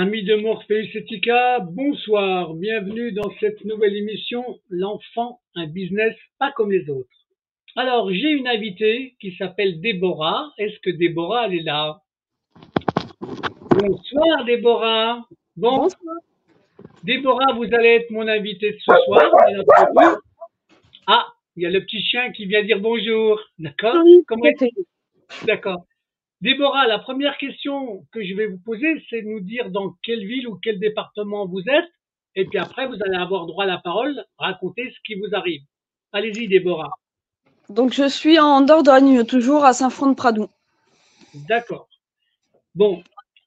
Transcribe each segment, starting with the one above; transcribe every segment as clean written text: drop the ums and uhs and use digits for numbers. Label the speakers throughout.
Speaker 1: Amis de Morpheus Etica, bonsoir, bienvenue dans cette nouvelle émission L'enfant, un business pas comme les autres. Alors, j'ai une invitée qui s'appelle Déborah. Est-ce que Déborah, elle est là? Bonsoir Déborah. Bon,
Speaker 2: Bonsoir.
Speaker 1: Déborah, vous allez être mon invitée de ce soir, bien entendu. Ah, il y a le petit chien qui vient dire bonjour, d'accord?
Speaker 2: Oui,
Speaker 1: Comment
Speaker 2: tout à fait.
Speaker 1: D'accord. Déborah, la première question que je vais vous poser, c'est de nous dire dans quelle ville ou quel département vous êtes, et puis après, vous allez avoir droit à la parole, raconter ce qui vous arrive. Allez-y, Déborah.
Speaker 2: Donc, je suis en Dordogne, toujours à Saint-Front-de-Pradoux.
Speaker 1: D'accord. Bon,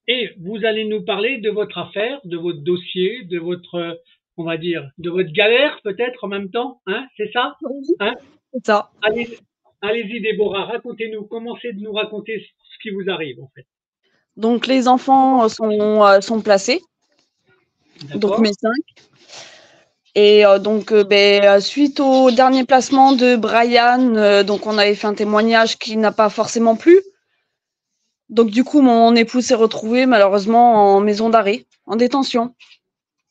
Speaker 1: et vous allez nous parler de votre affaire, de votre dossier, de votre, on va dire, de votre galère peut-être en même temps, hein, c'est ça?
Speaker 2: Oui,
Speaker 1: Hein?
Speaker 2: c'est ça.
Speaker 1: Allez-y, Déborah, racontez-nous, commencez de nous raconter ce qui vous arrive en fait.
Speaker 2: Donc, les enfants sont placés, donc
Speaker 1: D'accord?
Speaker 2: mes 5. Et suite au dernier placement de Brian, donc on avait fait un témoignage qui n'a pas forcément plu. Donc, du coup, mon époux s'est retrouvé malheureusement en maison d'arrêt, en détention.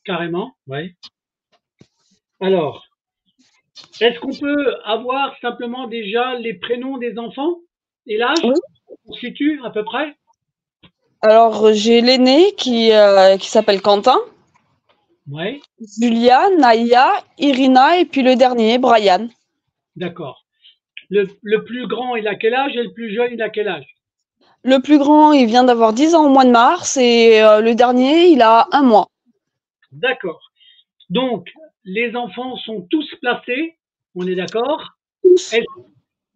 Speaker 1: Carrément, oui. Alors, est-ce qu'on peut avoir simplement déjà les prénoms des enfants et l'âge?
Speaker 2: Oui.
Speaker 1: On se situe à peu près?
Speaker 2: Alors, j'ai l'aîné qui s'appelle Quentin,
Speaker 1: Oui,
Speaker 2: Julia, Naya, Irina et puis le dernier, Brian.
Speaker 1: d'accord. Le plus grand, il a quel âge et le plus jeune, il a quel âge?
Speaker 2: Le plus grand, il vient d'avoir 10 ans au mois de mars et le dernier, il a 1 mois.
Speaker 1: D'accord. Donc, les enfants sont tous placés, on est d'accord?
Speaker 2: Tous.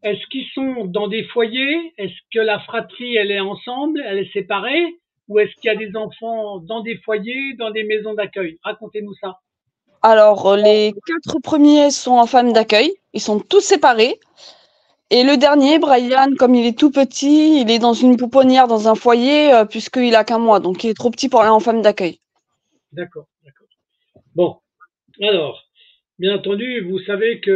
Speaker 1: Est-ce qu'ils sont dans des foyers? Est-ce que la fratrie, elle est ensemble, elle est séparée? Ou est-ce qu'il y a des enfants dans des foyers, dans des maisons d'accueil? Racontez-nous ça.
Speaker 2: Alors, les 4 premiers sont en famille d'accueil. Ils sont tous séparés. Et le dernier, Brian, comme il est tout petit, il est dans une pouponnière dans un foyer puisqu'il a qu'1 mois. Donc, il est trop petit pour aller en famille d'accueil.
Speaker 1: D'accord, d'accord. Bon, alors, bien entendu, vous savez que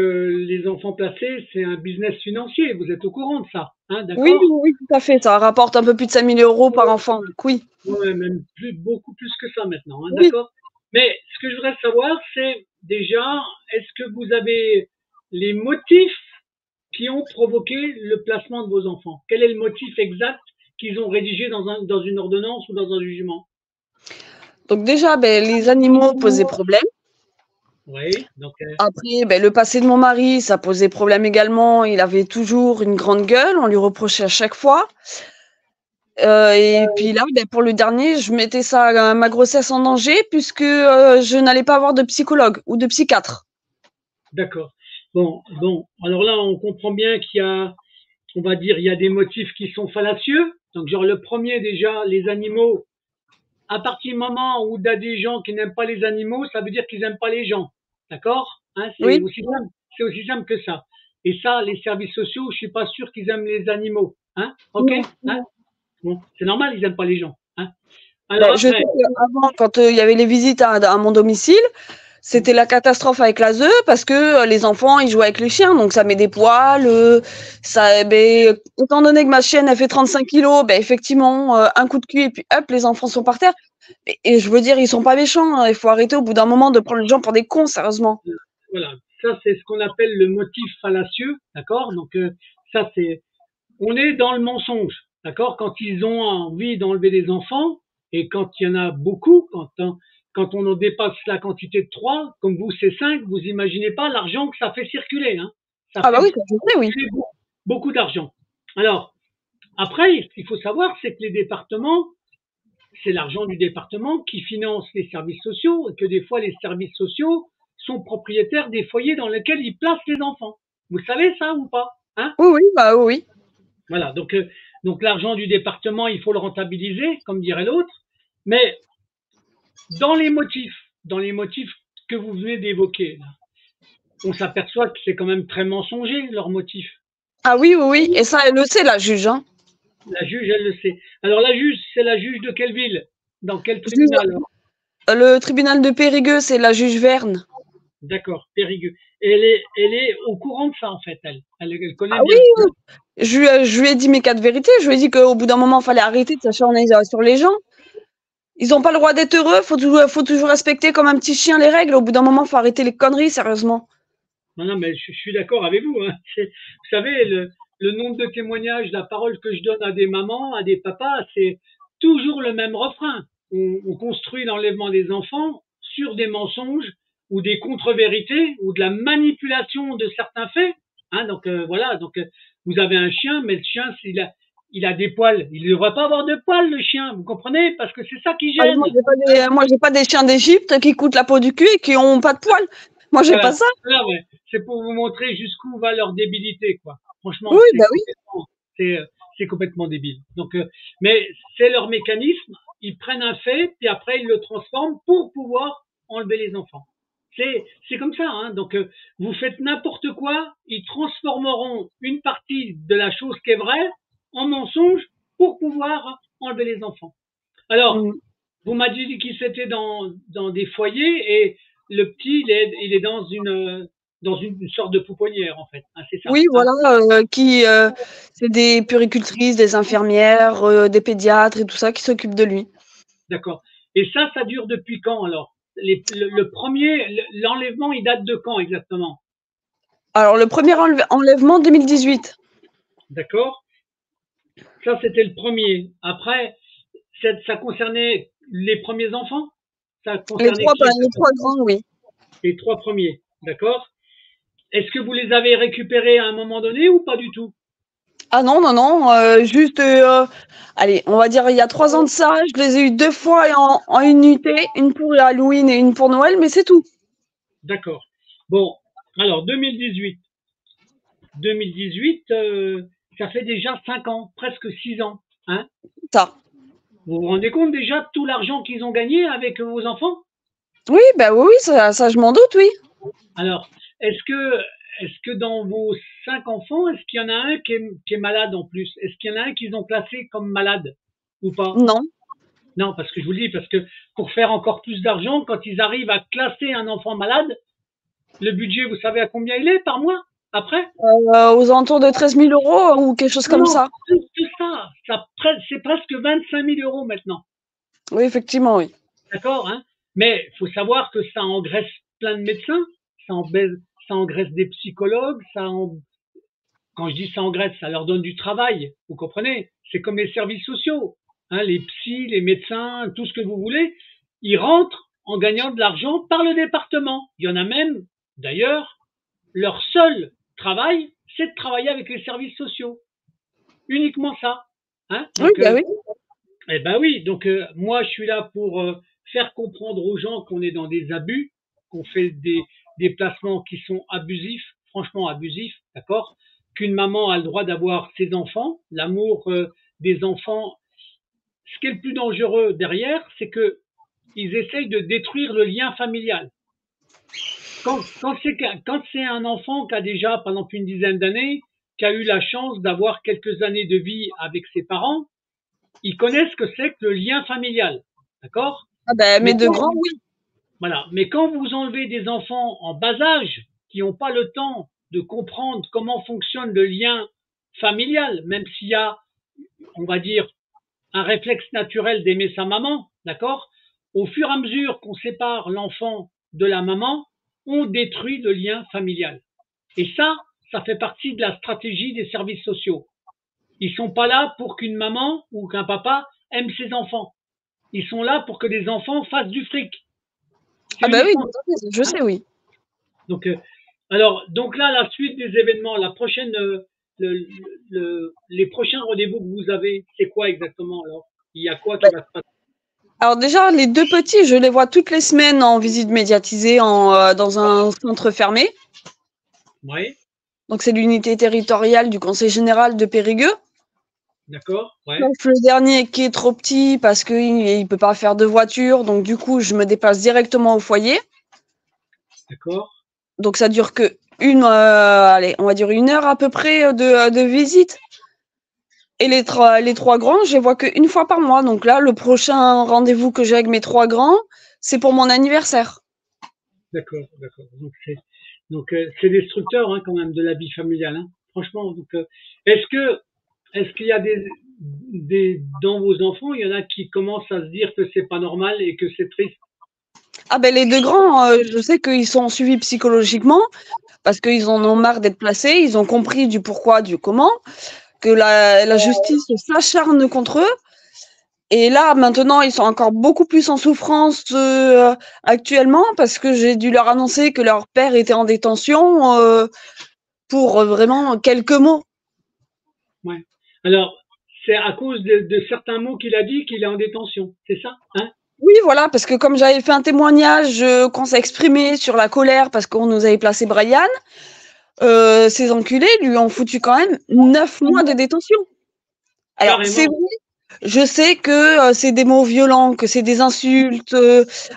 Speaker 1: les enfants placés, c'est un business financier. Vous êtes au courant de ça, hein,
Speaker 2: Oui,
Speaker 1: d'accord?
Speaker 2: oui, tout à fait. Ça rapporte un peu plus de 5 000 euros par enfant. Donc, oui.
Speaker 1: Ouais, même plus, beaucoup plus que ça maintenant, hein,
Speaker 2: Oui.
Speaker 1: d'accord? Mais ce que je voudrais savoir, c'est déjà, est-ce que vous avez les motifs qui ont provoqué le placement de vos enfants? Quel est le motif exact qu'ils ont rédigé dans une ordonnance ou dans un jugement?
Speaker 2: Donc, déjà, les animaux posaient problème.
Speaker 1: Oui, donc,
Speaker 2: Après, le passé de mon mari, ça posait problème également. Il avait toujours une grande gueule. On lui reprochait à chaque fois. Et puis là, pour le dernier, je mettais ma grossesse en danger puisque je n'allais pas avoir de psychologue ou de psychiatre.
Speaker 1: d'accord. Bon, bon, alors là, on comprend bien qu'il y a, on va dire, il y a des motifs qui sont fallacieux. Donc, genre, le premier, déjà, les animaux, à partir du moment où il y a des gens qui n'aiment pas les animaux, ça veut dire qu'ils n'aiment pas les gens. D'accord? Hein,
Speaker 2: Oui,
Speaker 1: c'est aussi simple que ça. Et ça, les services sociaux, je suis pas sûr qu'ils aiment les animaux. Hein? Ok?
Speaker 2: non.
Speaker 1: Hein? Bon, c'est normal, ils n'aiment pas les gens. Hein? Alors
Speaker 2: Je sais
Speaker 1: après,
Speaker 2: qu'avant, quand il y avait les visites à mon domicile, c'était la catastrophe avec la ZEU parce que les enfants, ils jouaient avec les chiens, donc ça met des poils. Étant donné que ma chienne, elle fait 35 kilos, effectivement, un coup de cul et puis hop, les enfants sont par terre. Et je veux dire, ils sont pas méchants. Hein. Il faut arrêter au bout d'un moment de prendre les gens pour des cons, sérieusement.
Speaker 1: voilà, ça c'est ce qu'on appelle le motif fallacieux, d'accord? Donc ça c'est, on est dans le mensonge, d'accord? Quand ils ont envie d'enlever des enfants et quand il y en a beaucoup, quand on en dépasse la quantité de 3, comme vous c'est 5, vous imaginez pas l'argent que ça fait circuler, hein? Ça
Speaker 2: Ah bah
Speaker 1: fait
Speaker 2: oui, ça je sais, oui.
Speaker 1: circuler beaucoup d'argent. Alors après, ce qu'il faut savoir, c'est que les départements, c'est l'argent du département qui finance les services sociaux et que des fois les services sociaux sont propriétaires des foyers dans lesquels ils placent les enfants. Vous savez ça ou pas? Hein?
Speaker 2: Oui, oui, bah oui.
Speaker 1: Voilà, donc l'argent du département, il faut le rentabiliser, comme dirait l'autre, mais dans les motifs que vous venez d'évoquer, on s'aperçoit que c'est quand même très mensonger, leurs motifs.
Speaker 2: Ah oui, oui, oui. Et ça, elle le sait, la juge. Hein.
Speaker 1: La juge, elle le sait. Alors la juge, c'est la juge de quelle ville? Dans quel
Speaker 2: Juge-
Speaker 1: tribunal?
Speaker 2: Le tribunal de Périgueux, c'est la juge Verne.
Speaker 1: D'accord, Périgueux. Et elle est au courant de ça, en fait, elle connaît
Speaker 2: Ah oui,
Speaker 1: bien.
Speaker 2: je lui ai dit mes 4 vérités. Je lui ai dit qu'au bout d'un moment, il fallait arrêter de s'acharner sur les gens. Ils n'ont pas le droit d'être heureux, faut toujours respecter comme un petit chien les règles. Au bout d'un moment, faut arrêter les conneries, sérieusement.
Speaker 1: Non, non, mais je suis d'accord avec vous, hein. Vous savez, le nombre de témoignages, la parole que je donne à des mamans, à des papas, c'est toujours le même refrain. On construit l'enlèvement des enfants sur des mensonges ou des contre-vérités ou de la manipulation de certains faits. Hein, donc voilà, donc vous avez un chien, mais le chien, il a des poils. Il ne devrait pas avoir de poils, le chien, vous comprenez? Parce que c'est ça qui
Speaker 2: Ah,
Speaker 1: gêne.
Speaker 2: moi, j'ai pas des chiens d'Égypte qui coûtent la peau du cul et qui ont pas de poils. Moi, j'ai pas
Speaker 1: Voilà.
Speaker 2: ça.
Speaker 1: Là, ouais. C'est pour vous montrer jusqu'où va leur débilité, quoi. Franchement,
Speaker 2: Oui, bah oui.
Speaker 1: c'est, euh, c'est complètement débile. Donc, mais c'est leur mécanisme. Ils prennent un fait, puis après ils le transforment pour pouvoir enlever les enfants. C'est comme ça. Hein. Donc, vous faites n'importe quoi, ils transformeront une partie de la chose qui est vraie en mensonge pour pouvoir enlever les enfants. Alors,
Speaker 2: Mm.
Speaker 1: vous m'avez dit qu'il c'était dans des foyers et le petit, il est dans une sorte de pouponnière, en fait. Hein, c'est ça.
Speaker 2: Oui,
Speaker 1: Hein.
Speaker 2: voilà, c'est des puéricultrices, des infirmières, des pédiatres et tout ça qui s'occupent de lui.
Speaker 1: D'accord. Et ça dure depuis quand alors? Le premier, l'enlèvement, il date de quand exactement?
Speaker 2: Alors, le premier enlèvement, 2018.
Speaker 1: D'accord. Ça, c'était le premier. Après, ça concernait les premiers enfants? Ça concernait qui
Speaker 2: Les
Speaker 1: exactement?
Speaker 2: trois grands, oui.
Speaker 1: Les trois premiers. D'accord. Est-ce que vous les avez récupérés à un moment donné ou pas du tout?
Speaker 2: Ah non, non, non, juste, allez, on va dire il y a 3 ans de ça, je les ai eu 2 fois en unité, une pour Halloween et une pour Noël, mais c'est tout.
Speaker 1: D'accord. Bon, alors 2018. 2018, ça fait déjà 5 ans, presque 6 ans. Hein.
Speaker 2: Ça.
Speaker 1: Vous vous rendez compte déjà de tout l'argent qu'ils ont gagné avec vos enfants?
Speaker 2: Oui, bah oui, oui, ça je m'en doute, oui.
Speaker 1: Alors, est-ce que, est-ce que dans vos 5 enfants, est-ce qu'il y en a un qui est malade en plus? Est-ce qu'il y en a un qu'ils ont classé comme malade ou pas?
Speaker 2: Non.
Speaker 1: Non, parce que je vous le dis, parce que pour faire encore plus d'argent, quand ils arrivent à classer un enfant malade, le budget, vous savez à combien il est par mois après?
Speaker 2: Aux alentours de 13 000 euros ou quelque chose comme
Speaker 1: Non,
Speaker 2: ça.
Speaker 1: plus que ça. C'est presque 25 000 euros maintenant.
Speaker 2: Oui, effectivement, oui.
Speaker 1: D'accord, hein. Mais il faut savoir que ça engraisse plein de médecins, ça engraisse des psychologues, quand je dis ça engraisse, ça leur donne du travail. Vous comprenez? C'est comme les services sociaux, hein, les psys, les médecins, tout ce que vous voulez. Ils rentrent en gagnant de l'argent par le département. Il y en a même, d'ailleurs, leur seul travail, c'est de travailler avec les services sociaux. Uniquement ça. Hein.
Speaker 2: Oui,
Speaker 1: Donc,
Speaker 2: bah oui.
Speaker 1: eh ben oui, donc moi je suis là pour faire comprendre aux gens qu'on est dans des abus, qu'on fait des placements qui sont abusifs, franchement abusifs, d'accord? Qu'une maman a le droit d'avoir ses enfants, l'amour des enfants. Ce qui est le plus dangereux derrière, c'est que ils essayent de détruire le lien familial. Quand c'est un enfant qui a déjà, par exemple, une dizaine d'années, qui a eu la chance d'avoir quelques années de vie avec ses parents, ils connaissent ce que c'est que le lien familial. D'accord.
Speaker 2: Ah bah,
Speaker 1: mais
Speaker 2: mais de
Speaker 1: quand,
Speaker 2: grands, oui.
Speaker 1: voilà. Mais quand vous enlevez des enfants en bas âge qui n'ont pas le temps de comprendre comment fonctionne le lien familial, même s'il y a, on va dire, un réflexe naturel d'aimer sa maman, d'accord. Au fur et à mesure qu'on sépare l'enfant de la maman, on détruit le lien familial. Et ça fait partie de la stratégie des services sociaux. Ils sont pas là pour qu'une maman ou qu'un papa aime ses enfants. Ils sont là pour que les enfants fassent du fric. C'est
Speaker 2: Ah bah oui,
Speaker 1: uniquement
Speaker 2: tout à fait, je
Speaker 1: ça. Hein.
Speaker 2: sais, oui.
Speaker 1: Donc, donc là, la suite des événements, la prochaine, les prochains rendez-vous que vous avez, c'est quoi exactement alors? Il y a quoi qui
Speaker 2: Bah,
Speaker 1: va se passer?
Speaker 2: alors déjà, les 2 petits, je les vois toutes les semaines en visite médiatisée dans un centre fermé.
Speaker 1: Ouais,
Speaker 2: Donc c'est l'unité territoriale du conseil général de Périgueux.
Speaker 1: d'accord, ouais,
Speaker 2: Donc le dernier qui est trop petit parce qu'il peut pas faire de voiture, donc du coup je me déplace directement au foyer.
Speaker 1: d'accord,
Speaker 2: Donc ça dure que allez, on va dire 1 heure à peu près de visite. Et les trois grands, je les vois qu'une fois par mois. Donc là, le prochain rendez-vous que j'ai avec mes 3 grands, c'est pour mon anniversaire.
Speaker 1: d'accord, d'accord. Donc c'est destructeur hein, quand même de la vie familiale. Hein. Franchement, donc est-ce qu'il y a dans vos enfants, il y en a qui commencent à se dire que c'est pas normal et que c'est triste.
Speaker 2: Ah ben les deux grands, je sais qu'ils sont suivis psychologiquement parce qu'ils en ont marre d'être placés, ils ont compris du pourquoi, du comment, que la justice s'acharne contre eux. Et là, maintenant, ils sont encore beaucoup plus en souffrance actuellement parce que j'ai dû leur annoncer que leur père était en détention pour vraiment quelques mots.
Speaker 1: Ouais. Alors, c'est à cause de certains mots qu'il a dit qu'il est en détention, c'est ça, hein?
Speaker 2: Oui, voilà, parce que comme j'avais fait un témoignage qu'on s'est exprimé sur la colère parce qu'on nous avait placé Brian, ces enculés lui ont foutu quand même 9 mois de détention. Alors, c'est
Speaker 1: Carrément.
Speaker 2: vrai, je sais que c'est des mots violents, que c'est des insultes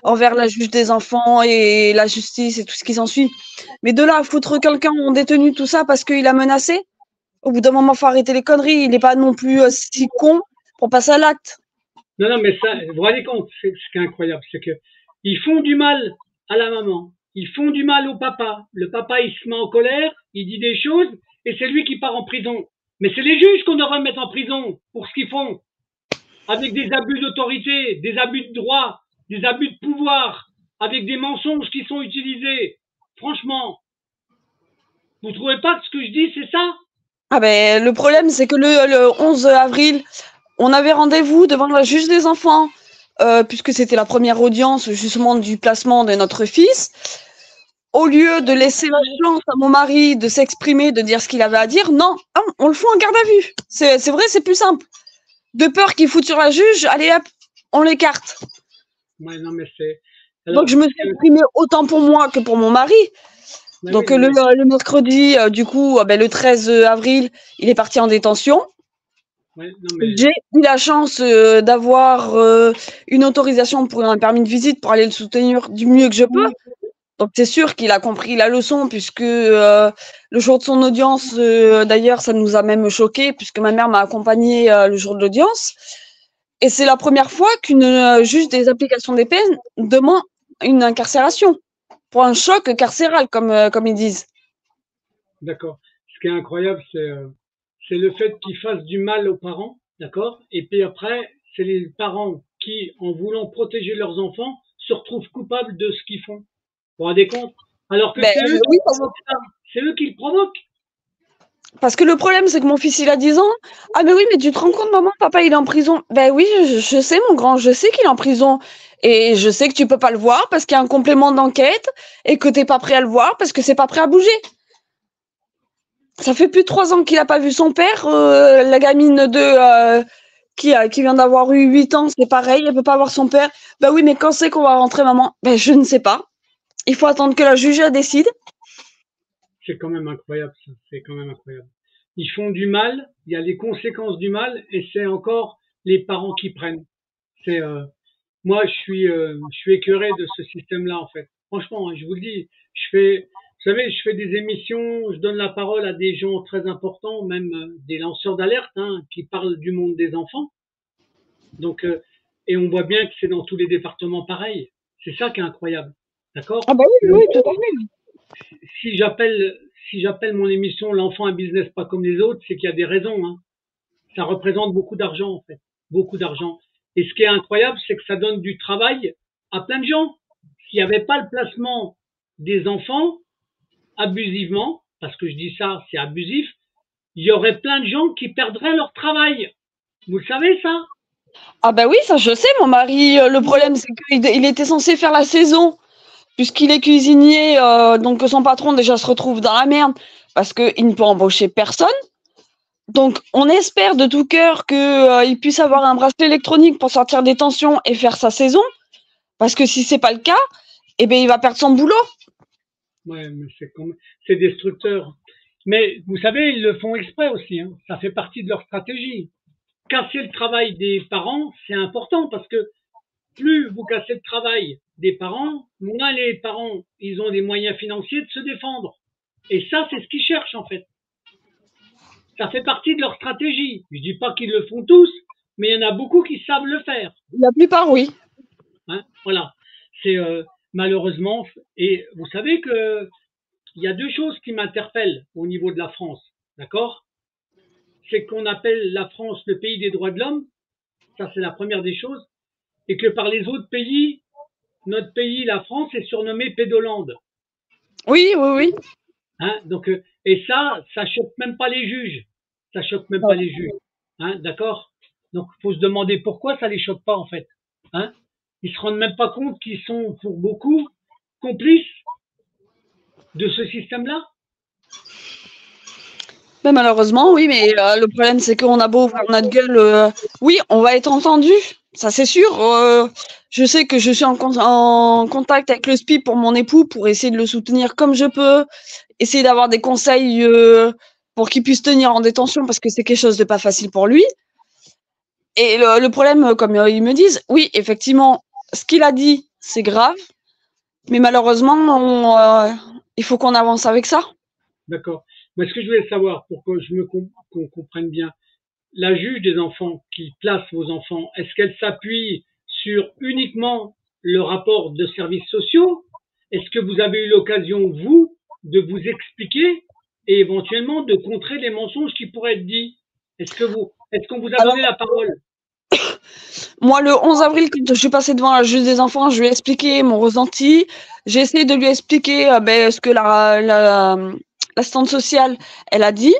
Speaker 2: envers la juge des enfants et la justice et tout ce qui s'ensuit. Mais de là à foutre quelqu'un en détenu, tout ça, parce qu'il a menacé, au bout d'un moment, faut arrêter les conneries. Il n'est pas non plus si con pour passer à l'acte.
Speaker 1: Non, non, mais ça, vous vous rendez compte, ce qui est incroyable, c'est que ils font du mal à la maman, ils font du mal au papa. Le papa, il se met en colère, il dit des choses, et c'est lui qui part en prison. Mais c'est les juges qu'on devrait mettre en prison pour ce qu'ils font, avec des abus d'autorité, des abus de droit, des abus de pouvoir, avec des mensonges qui sont utilisés. Franchement, vous trouvez pas que ce que je dis, c'est ça?
Speaker 2: Ah ben, le problème, c'est que le 11 avril, on avait rendez-vous devant la juge des enfants, puisque c'était la première audience justement du placement de notre fils. Au lieu de laisser la chance à mon mari de s'exprimer, de dire ce qu'il avait à dire, non, on le fout en garde à vue. C'est vrai, c'est plus simple. De peur qu'il foute sur la juge, allez hop, on l'écarte.
Speaker 1: Ouais, non, mais c'est.
Speaker 2: Donc
Speaker 1: Alors,
Speaker 2: je me suis exprimée autant pour moi que pour mon mari.
Speaker 1: bah oui,
Speaker 2: Donc
Speaker 1: non, mais,
Speaker 2: le mercredi, du coup, ben, le 13 avril, il est parti en détention.
Speaker 1: ouais, non, mais,
Speaker 2: J'ai eu la chance d'avoir une autorisation pour un permis de visite pour aller le soutenir du mieux que je peux. Donc c'est sûr qu'il a compris la leçon puisque le jour de son audience, d'ailleurs, ça nous a même choqué puisque ma mère m'a accompagnée le jour de l'audience. Et c'est la première fois qu'une juge des applications des peines demande une incarcération pour un choc carcéral, comme ils disent.
Speaker 1: d'accord. Ce qui est incroyable, c'est le fait qu'ils fassent du mal aux parents, d'accord? Et puis après, c'est les parents qui, en voulant protéger leurs enfants, se retrouvent coupables de ce qu'ils font. Vous vous rendez compte? Alors que
Speaker 2: Ben
Speaker 1: c'est eux qui
Speaker 2: oui,
Speaker 1: provoquent ça. C'est eux qui le provoquent.
Speaker 2: parce que le problème, c'est que mon fils, il a 10 ans. Ah, mais oui, mais tu te rends compte, maman, papa, il est en prison. Ben oui, je sais, mon grand, je sais qu'il est en prison. Et je sais que tu peux pas le voir parce qu'il y a un complément d'enquête et que t'es pas prêt à le voir parce que c'est pas prêt à bouger. Ça fait plus de 3 ans qu'il a pas vu son père. La gamine qui vient d'avoir eu 8 ans, c'est pareil, elle peut pas voir son père. Ben oui, mais quand c'est qu'on va rentrer, maman? Ben je ne sais pas. Il faut attendre que la juge décide.
Speaker 1: C'est quand même incroyable, ça. C'est quand même incroyable. Ils font du mal, il y a les conséquences du mal, et c'est encore les parents qui prennent. C'est moi, je suis écœuré de ce système-là, en fait. Franchement, hein, je vous le dis, vous savez, je fais des émissions, je donne la parole à des gens très importants, même des lanceurs d'alerte, hein, qui parlent du monde des enfants. Donc, et on voit bien que c'est dans tous les départements pareil. C'est ça qui est incroyable. D'accord?
Speaker 2: Ah bah oui, oui, tout à fait.
Speaker 1: Si j'appelle, si j'appelle mon émission L'enfant un business pas comme les autres, c'est qu'il y a des raisons, hein. Ça représente beaucoup d'argent, en fait. Beaucoup d'argent. Et ce qui est incroyable, c'est que ça donne du travail à plein de gens. S'il n'y avait pas le placement des enfants abusivement, parce que je dis ça, c'est abusif, il y aurait plein de gens qui perdraient leur travail. Vous le savez, ça?
Speaker 2: Ah bah oui, ça je sais, mon mari, le problème c'est qu'il était censé faire la saison, puisqu'il est cuisinier, donc son patron déjà se retrouve dans la merde, parce qu'il ne peut embaucher personne. Donc on espère de tout cœur qu'il puisse avoir un bracelet électronique pour sortir des tensions et faire sa saison, parce que si c'est pas le cas, eh ben il va perdre son boulot.
Speaker 1: Ouais, mais c'est destructeur. Mais vous savez, ils le font exprès aussi, hein. Ça fait partie de leur stratégie. Casser le travail des parents, c'est important parce que plus vous cassez le travail des parents, moins les parents, ils ont des moyens financiers de se défendre. Et ça, c'est ce qu'ils cherchent en fait. Ça fait partie de leur stratégie. Je dis pas qu'ils le font tous, mais il y en a beaucoup qui savent le faire.
Speaker 2: La plupart, oui.
Speaker 1: Hein, voilà. C'est malheureusement. Et vous savez que il y a deux choses qui m'interpellent au niveau de la France. D'accord? c'est qu'on appelle la France le pays des droits de l'homme. Ça, c'est la première des choses. Et que par les autres pays, notre pays, la France, est surnommé Pédolande.
Speaker 2: Oui, oui, oui.
Speaker 1: Hein, donc, et ça choque même pas les juges. Ça choque même pas les juges. Hein, d'accord? Donc, faut se demander pourquoi ça les choque pas, en fait. Hein? Ils se rendent même pas compte qu'ils sont, pour beaucoup, complices de ce système-là.
Speaker 2: Mais malheureusement, oui, mais le problème, c'est qu'on a beau ouvrir notre gueule, oui, on va être entendu, ça c'est sûr. Je sais que je suis en contact avec le SPI pour mon époux, pour essayer de le soutenir comme je peux, essayer d'avoir des conseils pour qu'il puisse tenir en détention, parce que c'est quelque chose de pas facile pour lui. Et le problème, comme ils me disent, oui, effectivement, ce qu'il a dit, c'est grave, mais malheureusement, il faut qu'on avance avec ça.
Speaker 1: D'accord. Moi, ce que je voulais savoir, pour que qu'on comprenne bien, la juge des enfants qui place vos enfants, est-ce qu'elle s'appuie sur uniquement le rapport de services sociaux? Est-ce que vous avez eu l'occasion, vous, de vous expliquer et éventuellement de contrer les mensonges qui pourraient être dits? Est-ce qu'on vous a
Speaker 2: Alors,
Speaker 1: donné la parole?
Speaker 2: moi, le 11 avril, quand je suis passée devant la juge des enfants, je lui ai expliqué mon ressenti. J'ai essayé de lui expliquer ce que l'assistante sociale, elle a dit,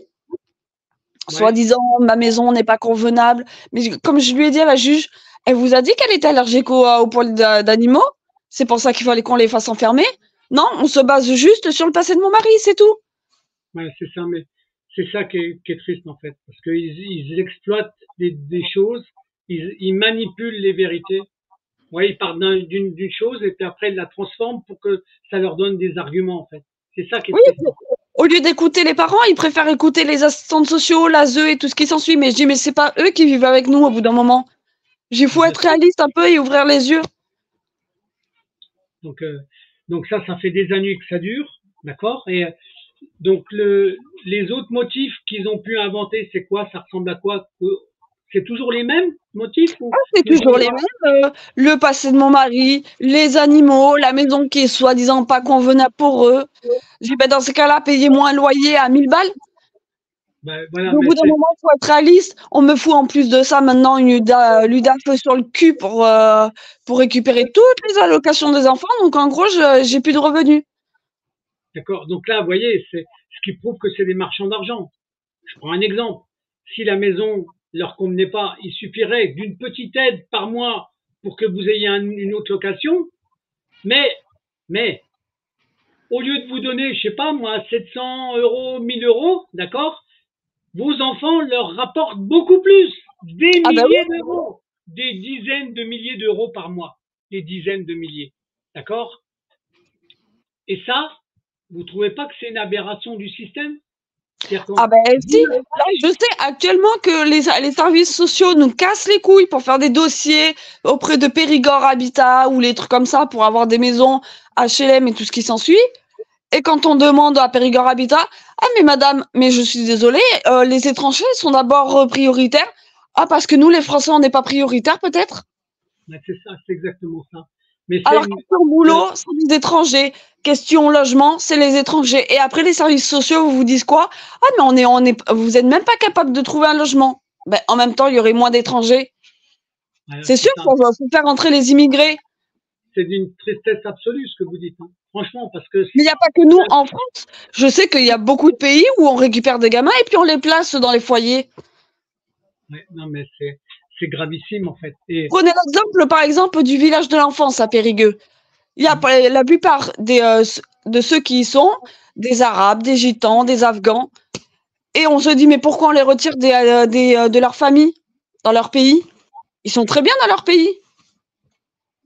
Speaker 1: Ouais.
Speaker 2: soi-disant ma maison n'est pas convenable. Mais comme je lui ai dit à la juge, elle vous a dit qu'elle était allergique aux poils d'animaux. C'est pour ça qu'il fallait qu'on les fasse enfermer. Non, on se base juste sur le passé de mon mari, c'est tout.
Speaker 1: Ouais, c'est ça, mais c'est ça qui est triste en fait, parce qu'ils exploitent des choses, ils manipulent les vérités. Ouais, ils partent d'une chose et puis après ils la transforment pour que ça leur donne des arguments en fait. C'est ça qui est
Speaker 2: Oui,
Speaker 1: triste.
Speaker 2: au lieu d'écouter les parents, ils préfèrent écouter les assistantes sociaux, l'ASE et tout ce qui s'ensuit. Mais je dis, mais c'est pas eux qui vivent avec nous au bout d'un moment. Il faut être
Speaker 1: Exactement.
Speaker 2: réaliste un peu et ouvrir les yeux.
Speaker 1: Donc, donc ça fait des années que ça dure, d'accord? Et donc les autres motifs qu'ils ont pu inventer, c'est quoi? Ça ressemble à quoi? C'est toujours les mêmes motifs ou
Speaker 2: C'est
Speaker 1: ils ont
Speaker 2: toujours les
Speaker 1: droit?
Speaker 2: mêmes. Le passé de mon mari, les animaux, la maison qui est soi-disant pas convenable pour eux. J'ai dit, ben dans ces cas-là, payez-moi un loyer à 1000 balles.
Speaker 1: Ben, voilà,
Speaker 2: Au
Speaker 1: mais
Speaker 2: bout d'un moment, il faut être réaliste. On me fout en plus de ça maintenant une l'UDAF sur le cul pour récupérer toutes les allocations des enfants. Donc en gros, j'ai plus de revenus.
Speaker 1: d'accord. Donc là, vous voyez, c'est ce qui prouve que c'est des marchands d'argent. Je prends un exemple. Si la maison leur convenait pas, il suffirait d'une petite aide par mois pour que vous ayez une autre location. Mais, mais, au lieu de vous donner, je sais pas moi, 700 euros, 1000 euros, d'accord, vos enfants leur rapportent beaucoup plus, des
Speaker 2: Ah ben oui.
Speaker 1: milliers d'euros, des dizaines de milliers d'euros par mois, des dizaines de milliers, d'accord. Et ça, vous trouvez pas que c'est une aberration du système? C'est-à-dire
Speaker 2: Ah
Speaker 1: qu'on
Speaker 2: ben si, là je sais actuellement que les services sociaux nous cassent les couilles pour faire des dossiers auprès de Périgord Habitat ou les trucs comme ça pour avoir des maisons HLM et tout ce qui s'ensuit. Et quand on demande à Périgord Habitat, ah mais madame, mais je suis désolée, les étrangers sont d'abord prioritaires. Ah parce que nous les Français on n'est pas prioritaires peut-être.
Speaker 1: ben, c'est ça, c'est exactement ça. Mais c'est
Speaker 2: Alors
Speaker 1: une,
Speaker 2: question boulot, c'est des étrangers. Question logement, c'est les étrangers. Et après les services sociaux vous disent quoi? Ah mais vous êtes même pas capable de trouver un logement. Ben en même temps il y aurait moins d'étrangers.
Speaker 1: voilà,
Speaker 2: C'est
Speaker 1: c'est
Speaker 2: sûr
Speaker 1: ça.
Speaker 2: qu'on va faire rentrer les immigrés.
Speaker 1: C'est d'une tristesse absolue ce que vous dites, hein. Franchement, parce que
Speaker 2: Mais il n'y a pas que nous en France. Je sais qu'il y a beaucoup de pays où on récupère des gamins et puis on les place dans les foyers.
Speaker 1: ouais, non, mais c'est gravissime en fait. Et
Speaker 2: Prenez l'exemple, par exemple, du village de l'enfance à Périgueux. Il y a la plupart de ceux qui y sont des Arabes, des Gitans, des Afghans. Et on se dit, mais pourquoi on les retire de leur famille, dans leur pays? Ils sont très bien dans leur pays.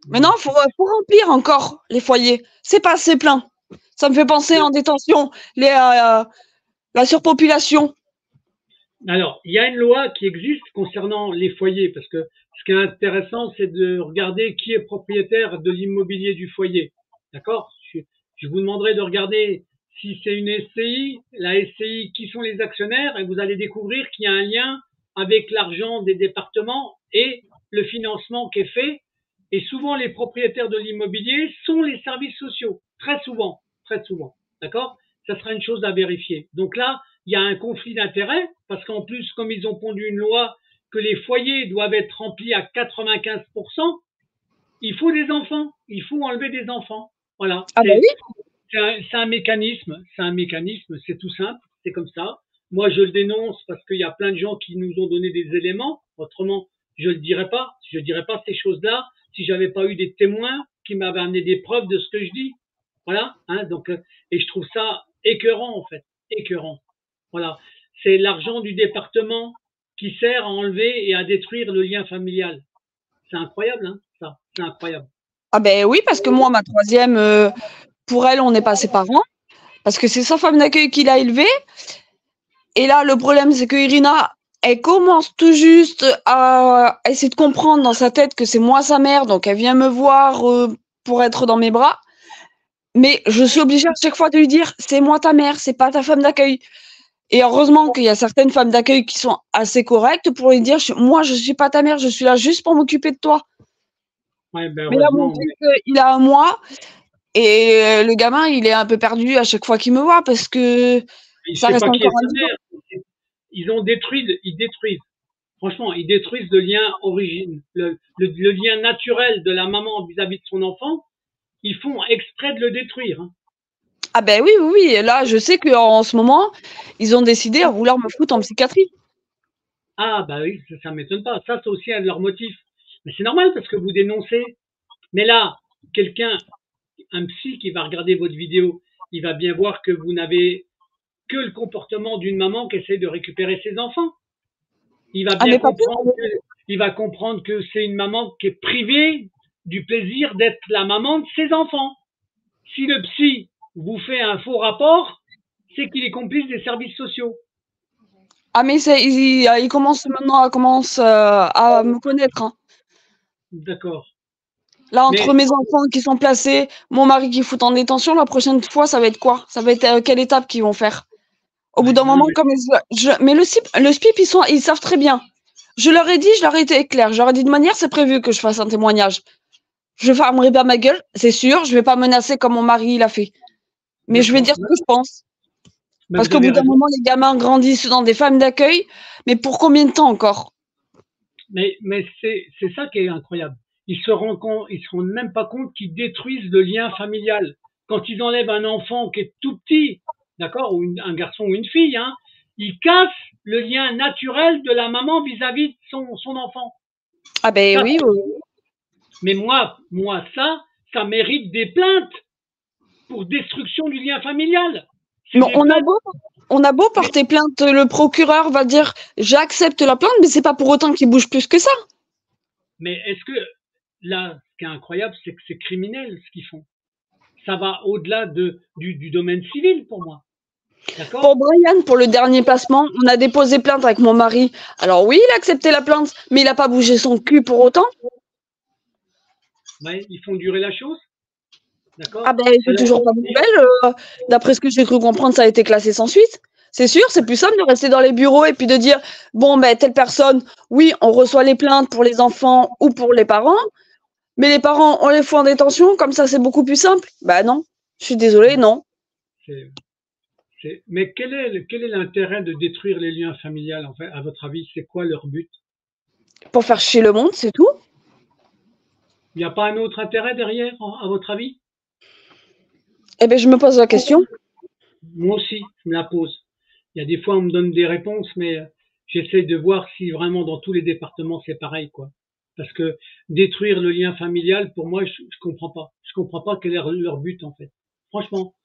Speaker 2: Mais non, faut remplir encore les foyers. C'est pas assez plein. Ça me fait penser en détention, la surpopulation.
Speaker 1: alors, il y a une loi qui existe concernant les foyers, parce que ce qui est intéressant, c'est de regarder qui est propriétaire de l'immobilier du foyer. D'accord? Je vous demanderai de regarder si c'est une SCI, la SCI, qui sont les actionnaires, et vous allez découvrir qu'il y a un lien avec l'argent des départements et le financement qui est fait. Et souvent, les propriétaires de l'immobilier sont les services sociaux. Très souvent. Très souvent. D'accord? Ça sera une chose à vérifier. Donc là, il y a un conflit d'intérêts, parce qu'en plus, comme ils ont pondu une loi que les foyers doivent être remplis à 95%, il faut des enfants, il faut enlever des enfants. Voilà.
Speaker 2: Ah bah oui.
Speaker 1: C'est un mécanisme, c'est tout simple, c'est comme ça. Moi, je le dénonce parce qu'il y a plein de gens qui nous ont donné des éléments. Autrement, je le dirais pas. Je dirais pas ces choses-là si j'avais pas eu des témoins qui m'avaient amené des preuves de ce que je dis. Voilà. Hein, donc, et je trouve ça écœurant en fait, écœurant. Voilà. C'est l'argent du département qui sert à enlever et à détruire le lien familial. C'est incroyable, hein, ça. C'est incroyable.
Speaker 2: Ah ben oui, parce que moi, ma troisième, pour elle, on n'est pas ses parents, parce que c'est sa femme d'accueil qui l'a élevée. Et là, le problème, c'est que Irina, elle commence tout juste à essayer de comprendre dans sa tête que c'est moi sa mère, donc elle vient me voir pour être dans mes bras. Mais je suis obligée à chaque fois de lui dire, c'est moi ta mère, c'est pas ta femme d'accueil. Et heureusement qu'il y a certaines femmes d'accueil qui sont assez correctes pour lui dire, moi, je suis pas ta mère, je suis là juste pour m'occuper de toi.
Speaker 1: Ouais, ben
Speaker 2: Mais là, mon fils, il a un mois, et le gamin, il est un peu perdu à chaque fois qu'il me voit, parce que ça reste encore un
Speaker 1: mère. Ils détruisent. Franchement, ils détruisent le lien origine, le lien naturel de la maman vis-à-vis de son enfant. Ils font exprès de le détruire. Hein.
Speaker 2: Ah ben oui, oui, oui. Et là, je sais qu'en ce moment, ils ont décidé à vouloir me foutre en psychiatrie.
Speaker 1: Ah bah oui, ça m'étonne pas. Ça, c'est aussi un de leurs motifs. Mais c'est normal parce que vous dénoncez. Mais là, un psy qui va regarder votre vidéo, il va bien voir que vous n'avez que le comportement d'une maman qui essaie de récupérer ses enfants. Il va bien comprendre que c'est une maman qui est privée du plaisir d'être la maman de ses enfants. Si le psy vous fait un faux rapport, c'est qu'il est complice des services sociaux.
Speaker 2: Ah mais il commence maintenant à me connaître. Hein.
Speaker 1: D'accord.
Speaker 2: Là, entre mes enfants qui sont placés, mon mari qui fout en détention, la prochaine fois, ça va être quoi? Ça va être quelle étape qu'ils vont faire? Au bout d'un moment, mais le SPIP, ils savent très bien. Je leur ai dit, je leur ai été clair. Je leur ai dit de manière, c'est prévu que je fasse un témoignage. Je fermerai pas ma gueule, c'est sûr. Je vais pas menacer comme mon mari l'a fait. Mais je vais dire ce que je pense. Parce qu'au bout d'un moment, les gamins grandissent dans des femmes d'accueil. Mais pour combien de temps encore?
Speaker 1: Mais c'est ça qui est incroyable. Ils se rendent même pas compte qu'ils détruisent le lien familial. Quand ils enlèvent un enfant qui est tout petit, d'accord, ou un garçon ou une fille, hein, ils cassent le lien naturel de la maman vis-à-vis de son enfant.
Speaker 2: Ah ben ça, oui.
Speaker 1: Mais moi, ça mérite des plaintes pour destruction du lien familial.
Speaker 2: Mais on a beau porter plainte, le procureur va dire j'accepte la plainte, mais c'est pas pour autant qu'il bouge plus que ça.
Speaker 1: Mais est-ce que là, ce qui est incroyable, c'est que c'est criminel ce qu'ils font. Ça va au-delà du domaine civil pour moi.
Speaker 2: Pour Brian, pour le dernier placement, on a déposé plainte avec mon mari. Alors oui, il a accepté la plainte, mais il n'a pas bougé son cul pour autant.
Speaker 1: Ouais, ils font durer la chose. D'accord.
Speaker 2: Ah ben, c'est toujours pas de nouvelles. D'après ce que j'ai cru comprendre, ça a été classé sans suite. C'est sûr, c'est plus simple de rester dans les bureaux et puis de dire bon ben telle personne, oui, on reçoit les plaintes pour les enfants ou pour les parents, mais les parents on les fout en détention, comme ça c'est beaucoup plus simple. Bah non, je suis désolée, non.
Speaker 1: Mais quel est l'intérêt de détruire les liens familiaux en fait, à votre avis, c'est quoi leur but?
Speaker 2: Pour faire chier le monde, c'est tout.
Speaker 1: Il n'y a pas un autre intérêt derrière, à votre avis?
Speaker 2: Eh bien, je me pose la question.
Speaker 1: Moi aussi, je me la pose. Il y a des fois, on me donne des réponses, mais j'essaie de voir si vraiment dans tous les départements, c'est pareil, quoi. Parce que détruire le lien familial, pour moi, je comprends pas. Je comprends pas quel est leur but, en fait. Franchement.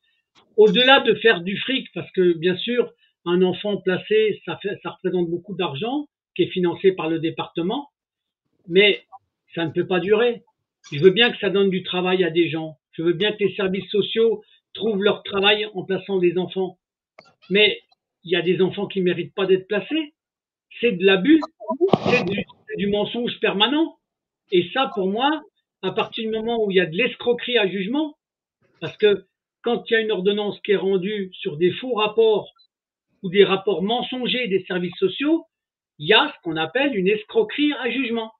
Speaker 1: Au-delà de faire du fric, parce que, bien sûr, un enfant placé, ça représente beaucoup d'argent, qui est financé par le département, mais ça ne peut pas durer. Je veux bien que ça donne du travail à des gens. Je veux bien que les services sociaux trouvent leur travail en plaçant des enfants. Mais il y a des enfants qui ne méritent pas d'être placés. C'est de l'abus. C'est du mensonge permanent. Et ça, pour moi, à partir du moment où il y a de l'escroquerie à jugement, parce que quand il y a une ordonnance qui est rendue sur des faux rapports ou des rapports mensongers des services sociaux, il y a ce qu'on appelle une escroquerie à jugement.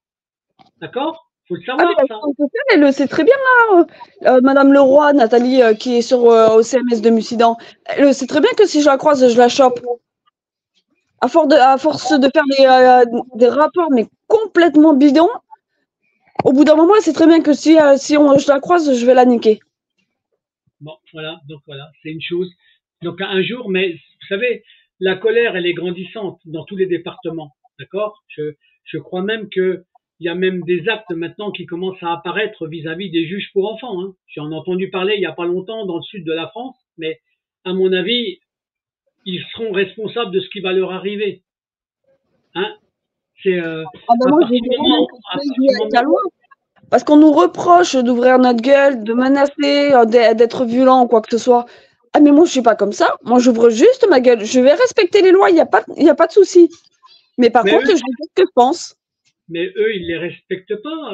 Speaker 1: D'accord? Faut le savoir, ça.
Speaker 2: Elle le sait très bien, là, Madame Leroy, Nathalie, qui est sur au CMS de Mussidan. Elle le sait très bien que si je la croise, je la chope. À force de faire des rapports, mais complètement bidons, au bout d'un moment, c'est très bien que si je la croise, je vais la niquer.
Speaker 1: Bon, voilà, donc voilà, c'est une chose. Donc un jour, mais vous savez, la colère, elle est grandissante dans tous les départements, d'accord? Je crois même que il y a même des actes maintenant qui commencent à apparaître vis-à-vis des juges pour enfants, hein. J'en ai entendu parler il n'y a pas longtemps dans le sud de la France, mais à mon avis, ils seront responsables de ce qui va leur arriver, hein. C'est
Speaker 2: Ah ben
Speaker 1: à
Speaker 2: moi, j'ai
Speaker 1: partir du
Speaker 2: vraiment
Speaker 1: moment,
Speaker 2: que
Speaker 1: à
Speaker 2: c'est jouer
Speaker 1: partir du
Speaker 2: avec la
Speaker 1: moment,
Speaker 2: loi. Parce qu'on nous reproche d'ouvrir notre gueule, de menacer, d'être violent ou quoi que ce soit. Ah mais moi, je suis pas comme ça. Moi, j'ouvre juste ma gueule. Je vais respecter les lois, il y a pas de souci. Mais par
Speaker 1: mais
Speaker 2: contre,
Speaker 1: eux,
Speaker 2: je vais dire ce que je pense.
Speaker 1: mais eux, ils les respectent pas.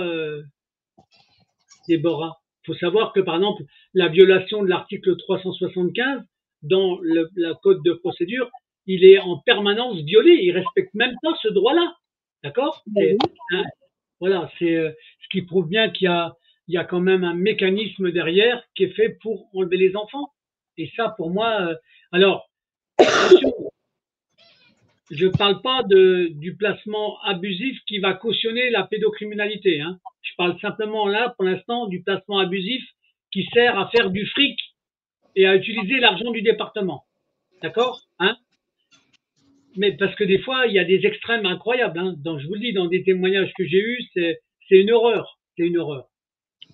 Speaker 1: Déborah. Il faut savoir que, par exemple, la violation de l'article 375 dans le code de procédure, il est en permanence violé. Il respecte même pas ce droit-là. D'accord?
Speaker 2: Ben oui.
Speaker 1: Hein, voilà, c'est ce qui prouve bien il y a quand même un mécanisme derrière qui est fait pour enlever les enfants. Et ça, pour moi, alors, attention, je ne parle pas du placement abusif qui va cautionner la pédocriminalité, hein. Je parle simplement là, pour l'instant, du placement abusif qui sert à faire du fric et à utiliser l'argent du département. D'accord, hein? Mais parce que des fois, il y a des extrêmes incroyables, hein. Je vous le dis, dans des témoignages que j'ai eus, c'est une horreur. C'est une horreur.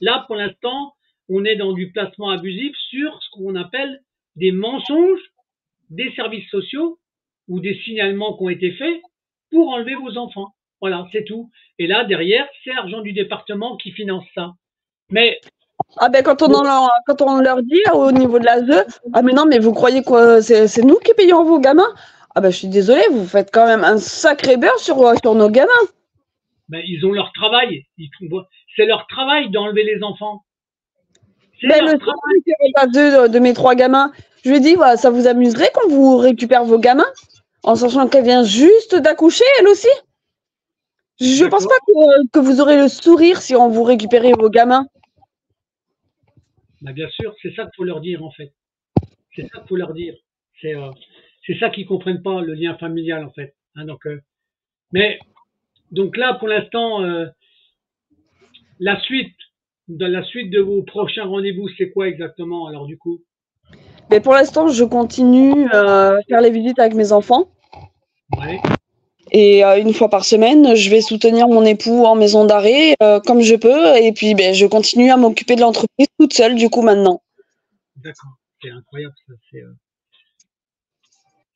Speaker 1: Là, pour l'instant, on est dans du placement abusif sur ce qu'on appelle des mensonges des services sociaux ou des signalements qui ont été faits pour enlever vos enfants. Voilà, c'est tout. Et là, derrière, c'est l'argent du département qui finance ça. Mais
Speaker 2: Ah ben quand on leur dit au niveau de l'ASE, ah mais non, mais vous croyez quoi, c'est nous qui payons vos gamins? Ah ben je suis désolée, vous faites quand même un sacré beurre sur nos gamins.
Speaker 1: ben, ils ont leur travail. C'est leur travail d'enlever les enfants. C'est
Speaker 2: Ben, le
Speaker 1: leur
Speaker 2: soir,
Speaker 1: travail.
Speaker 2: de mes trois gamins, je lui ai dit, voilà, ça vous amuserait qu'on vous récupère vos gamins, en sachant qu'elle vient juste d'accoucher, elle aussi. Je pense
Speaker 1: D'accord?
Speaker 2: pas que vous aurez le sourire si on vous récupérez vos gamins.
Speaker 1: Ben, bien sûr, c'est ça qu'il faut leur dire en fait. C'est ça qu'il faut leur dire. C'est ça qu'ils comprennent pas, le lien familial en fait. Hein, mais donc là, pour l'instant, la suite, dans la suite de vos prochains rendez-vous, c'est quoi exactement alors du coup?
Speaker 2: Mais pour l'instant, je continue à faire les visites avec mes enfants.
Speaker 1: Ouais,
Speaker 2: Et une fois par semaine, je vais soutenir mon époux en maison d'arrêt comme je peux. Et puis, ben, je continue à m'occuper de l'entreprise toute seule, du coup, maintenant.
Speaker 1: d'accord. C'est incroyable ça.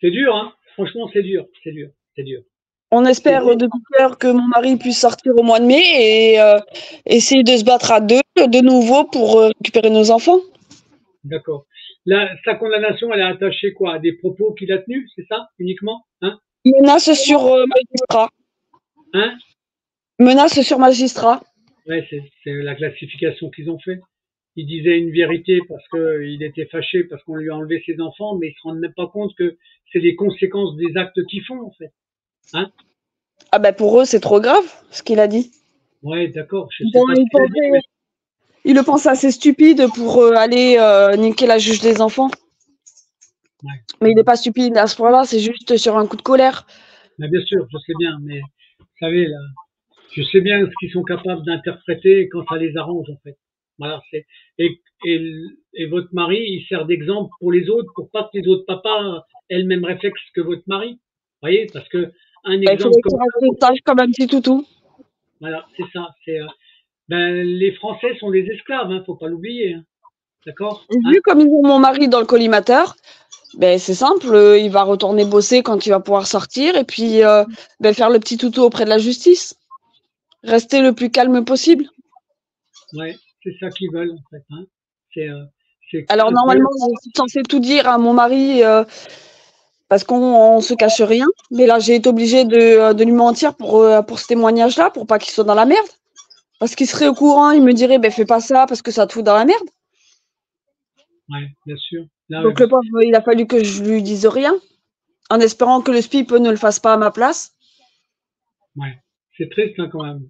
Speaker 1: C'est dur, hein. Franchement, c'est dur, c'est dur, c'est dur.
Speaker 2: On
Speaker 1: C'est
Speaker 2: espère
Speaker 1: dur.
Speaker 2: de tout cœur que mon mari puisse sortir au mois de mai et essayer de se battre à deux de nouveau pour récupérer nos enfants.
Speaker 1: D'accord. Là, sa condamnation, elle est attachée quoi? À des propos qu'il a tenus, c'est ça, uniquement? Hein?
Speaker 2: Menace sur magistrat.
Speaker 1: Hein?
Speaker 2: Menace sur magistrat.
Speaker 1: Ouais, c'est la classification qu'ils ont fait. Il disait une vérité parce qu'il était fâché parce qu'on lui a enlevé ses enfants, mais ils se rendent même pas compte que c'est les conséquences des actes qu'ils font, en fait. Hein?
Speaker 2: Ah ben pour eux, c'est trop grave ce qu'il a dit.
Speaker 1: Ouais, d'accord. Je sais
Speaker 2: Bon,
Speaker 1: pas ce qu'il a dit, mais
Speaker 2: il le pense assez stupide pour aller niquer la juge des enfants.
Speaker 1: ouais.
Speaker 2: Mais il n'est pas stupide à ce point-là, c'est juste sur un coup de colère.
Speaker 1: Mais bien sûr, je sais bien, mais vous savez, là, je sais bien ce qu'ils sont capables d'interpréter quand ça les arrange, en fait. Voilà, et votre mari, il sert d'exemple pour les autres, pour pas que les autres papas aient le même réflexe que votre mari. Vous voyez, parce que un
Speaker 2: Ben, il
Speaker 1: exemple
Speaker 2: faudrait
Speaker 1: comme
Speaker 2: qu'il
Speaker 1: ça,
Speaker 2: reste sage comme un petit toutou.
Speaker 1: voilà, c'est ça. Ben, les Français sont des esclaves, hein, faut pas l'oublier, hein. D'accord? Hein?
Speaker 2: Vu comme ils ont mon mari dans le collimateur, ben c'est simple, il va retourner bosser quand il va pouvoir sortir et puis ben, faire le petit toutou auprès de la justice. Rester le plus calme possible.
Speaker 1: Ouais, c'est ça qu'ils veulent, en fait, hein. C'est
Speaker 2: Alors
Speaker 1: incroyable.
Speaker 2: normalement, je suis censée tout dire à mon mari parce qu'on se cache rien. Mais là, j'ai été obligée de lui mentir pour ce témoignage-là, pour pas qu'il soit dans la merde. Parce qu'il serait au courant, il me dirait, ben fais pas ça parce que ça te fout dans la merde.
Speaker 1: Ouais, bien sûr. Là,
Speaker 2: Donc le pauvre, il a fallu que je lui dise rien, en espérant que le SPIP ne le fasse pas à ma place.
Speaker 1: ouais, c'est triste, hein, quand même.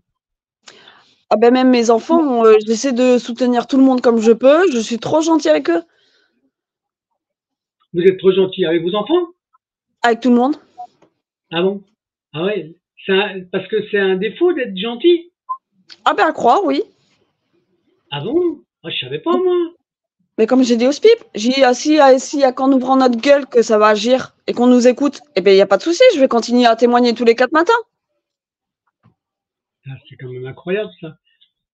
Speaker 2: Ah ben même mes enfants, j'essaie de soutenir tout le monde comme je peux. Je suis trop gentille avec eux,
Speaker 1: Vous êtes trop gentil avec vos enfants?
Speaker 2: avec tout le monde.
Speaker 1: Ah bon? Ah ouais, parce que c'est un défaut d'être gentil?
Speaker 2: Ah ben, à croire, oui.
Speaker 1: Ah bon? Ah, je savais pas, moi.
Speaker 2: Mais comme j'ai dit au SPIP, j'ai dit, si en ouvrant notre gueule que ça va agir et qu'on nous écoute, eh ben, il n'y a pas de souci, je vais continuer à témoigner tous les 4 matins.
Speaker 1: Ah, c'est quand même incroyable, ça.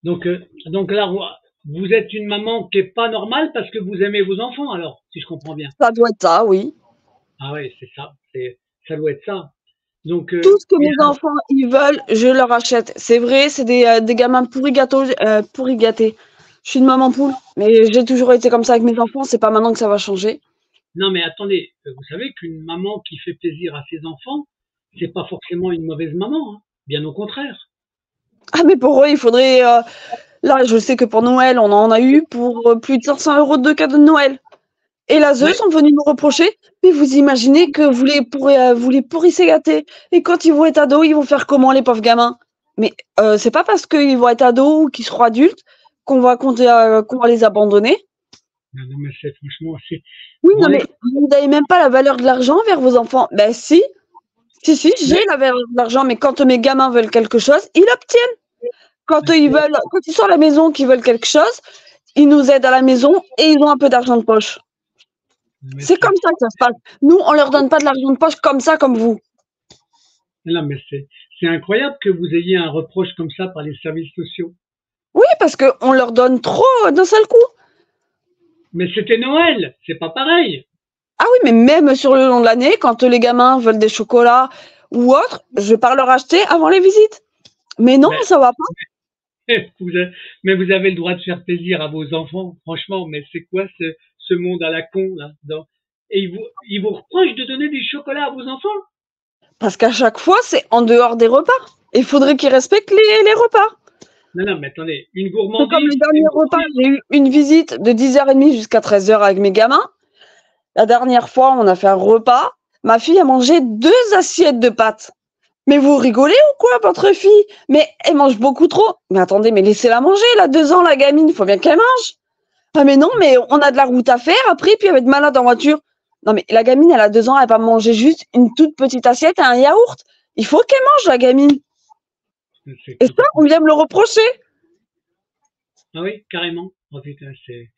Speaker 1: Donc là, vous êtes une maman qui est pas normale parce que vous aimez vos enfants, alors, si je comprends bien.
Speaker 2: Ça doit être ça, oui.
Speaker 1: Ah ouais, c'est ça. Ça doit être ça. Donc,
Speaker 2: Tout ce que mes enfants ils veulent, je leur achète. C'est vrai, c'est des gamins pourri gâteaux, pourri gâtés. Je suis une maman poule, mais j'ai toujours été comme ça avec mes enfants. C'est pas maintenant que ça va changer.
Speaker 1: non, mais attendez, vous savez qu'une maman qui fait plaisir à ses enfants, c'est pas forcément une mauvaise maman, hein. Bien au contraire.
Speaker 2: Ah, mais pour eux, il faudrait. Là, je sais que pour Noël, on en a eu pour plus de 500 € de cadeaux de Noël. Et là, eux
Speaker 1: Ouais.
Speaker 2: sont venus me reprocher. Mais vous imaginez que vous les pourrissez gâtés. Et quand ils vont être ados, ils vont faire comment, les pauvres gamins? Mais c'est pas parce qu'ils vont être ados ou qu'ils seront adultes qu'on va les abandonner.
Speaker 1: Non, non, mais c'est franchement, c'est.
Speaker 2: Oui,
Speaker 1: Bon,
Speaker 2: non,
Speaker 1: allez.
Speaker 2: mais vous n'avez même pas la valeur de l'argent envers vos enfants. Ben si, si,
Speaker 1: Mais,
Speaker 2: j'ai la valeur de l'argent, mais quand mes gamins veulent quelque chose, ils l'obtiennent. Quand ils sont à la maison, qu'ils veulent quelque chose, ils nous aident à la maison et ils ont un peu d'argent de poche.
Speaker 1: mais
Speaker 2: C'est comme ça que ça se passe. Nous, on leur donne pas de l'argent de poche comme ça, comme vous.
Speaker 1: non, mais c'est incroyable que vous ayez un reproche comme ça par les services sociaux.
Speaker 2: Oui, parce qu'on leur donne trop d'un seul coup.
Speaker 1: Mais c'était Noël, c'est pas pareil.
Speaker 2: Ah oui, mais même sur le long de l'année, quand les gamins veulent des chocolats ou autre, je pars leur acheter avant les visites. Mais non,
Speaker 1: Ben,
Speaker 2: ça va pas.
Speaker 1: mais vous avez le droit de faire plaisir à vos enfants, franchement. Mais c'est quoi ce monde à la con là Et ils vous reprochent de donner du chocolat à vos enfants?
Speaker 2: Parce qu'à chaque fois, c'est en dehors des repas. Il faudrait qu'ils respectent les repas.
Speaker 1: Non, non, mais attendez, une
Speaker 2: C'est comme
Speaker 1: gourmandise,
Speaker 2: le
Speaker 1: c'est
Speaker 2: dernier
Speaker 1: une
Speaker 2: repas,
Speaker 1: gourmandise.
Speaker 2: j'ai eu une visite de 10h30 jusqu'à 13h avec mes gamins. La dernière fois, on a fait un repas. Ma fille a mangé 2 assiettes de pâtes. Mais vous rigolez ou quoi, votre fille? Mais elle mange beaucoup trop. Mais attendez, mais laissez-la manger, elle a 2 ans, la gamine, il faut bien qu'elle mange. Ah mais non, mais on a de la route à faire après, puis elle va être malade en voiture. Non mais la gamine, elle a 2 ans, elle va manger juste une toute petite assiette et un yaourt. Il faut qu'elle mange, la gamine.
Speaker 1: C'est
Speaker 2: Et ça,
Speaker 1: complètement.
Speaker 2: on vient me le reprocher.
Speaker 1: Ah oui, carrément. Oh putain, c'est.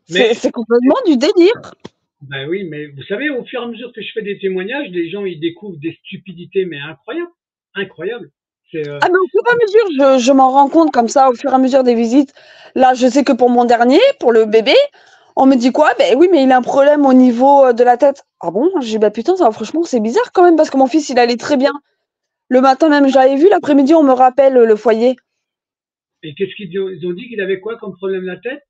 Speaker 2: C'est
Speaker 1: Mais
Speaker 2: c'est complètement du délire.
Speaker 1: ben oui, mais vous savez, au fur et à mesure que je fais des témoignages, les gens ils découvrent des stupidités, mais incroyables, incroyables. C'est
Speaker 2: Ah mais au fur et à mesure, je m'en rends compte comme ça, au fur et à mesure des visites. Là, je sais que pour mon dernier, pour le bébé, on me dit quoi? Ben oui, mais il a un problème au niveau de la tête. Ah bon? J'ai dit, bah putain, ça, franchement, c'est bizarre quand même, parce que mon fils, il allait très bien. Le matin même, je l'avais vu, l'après-midi, on me rappelle le foyer.
Speaker 1: et qu'est-ce ils ont dit qu'il avait quoi comme problème de la tête?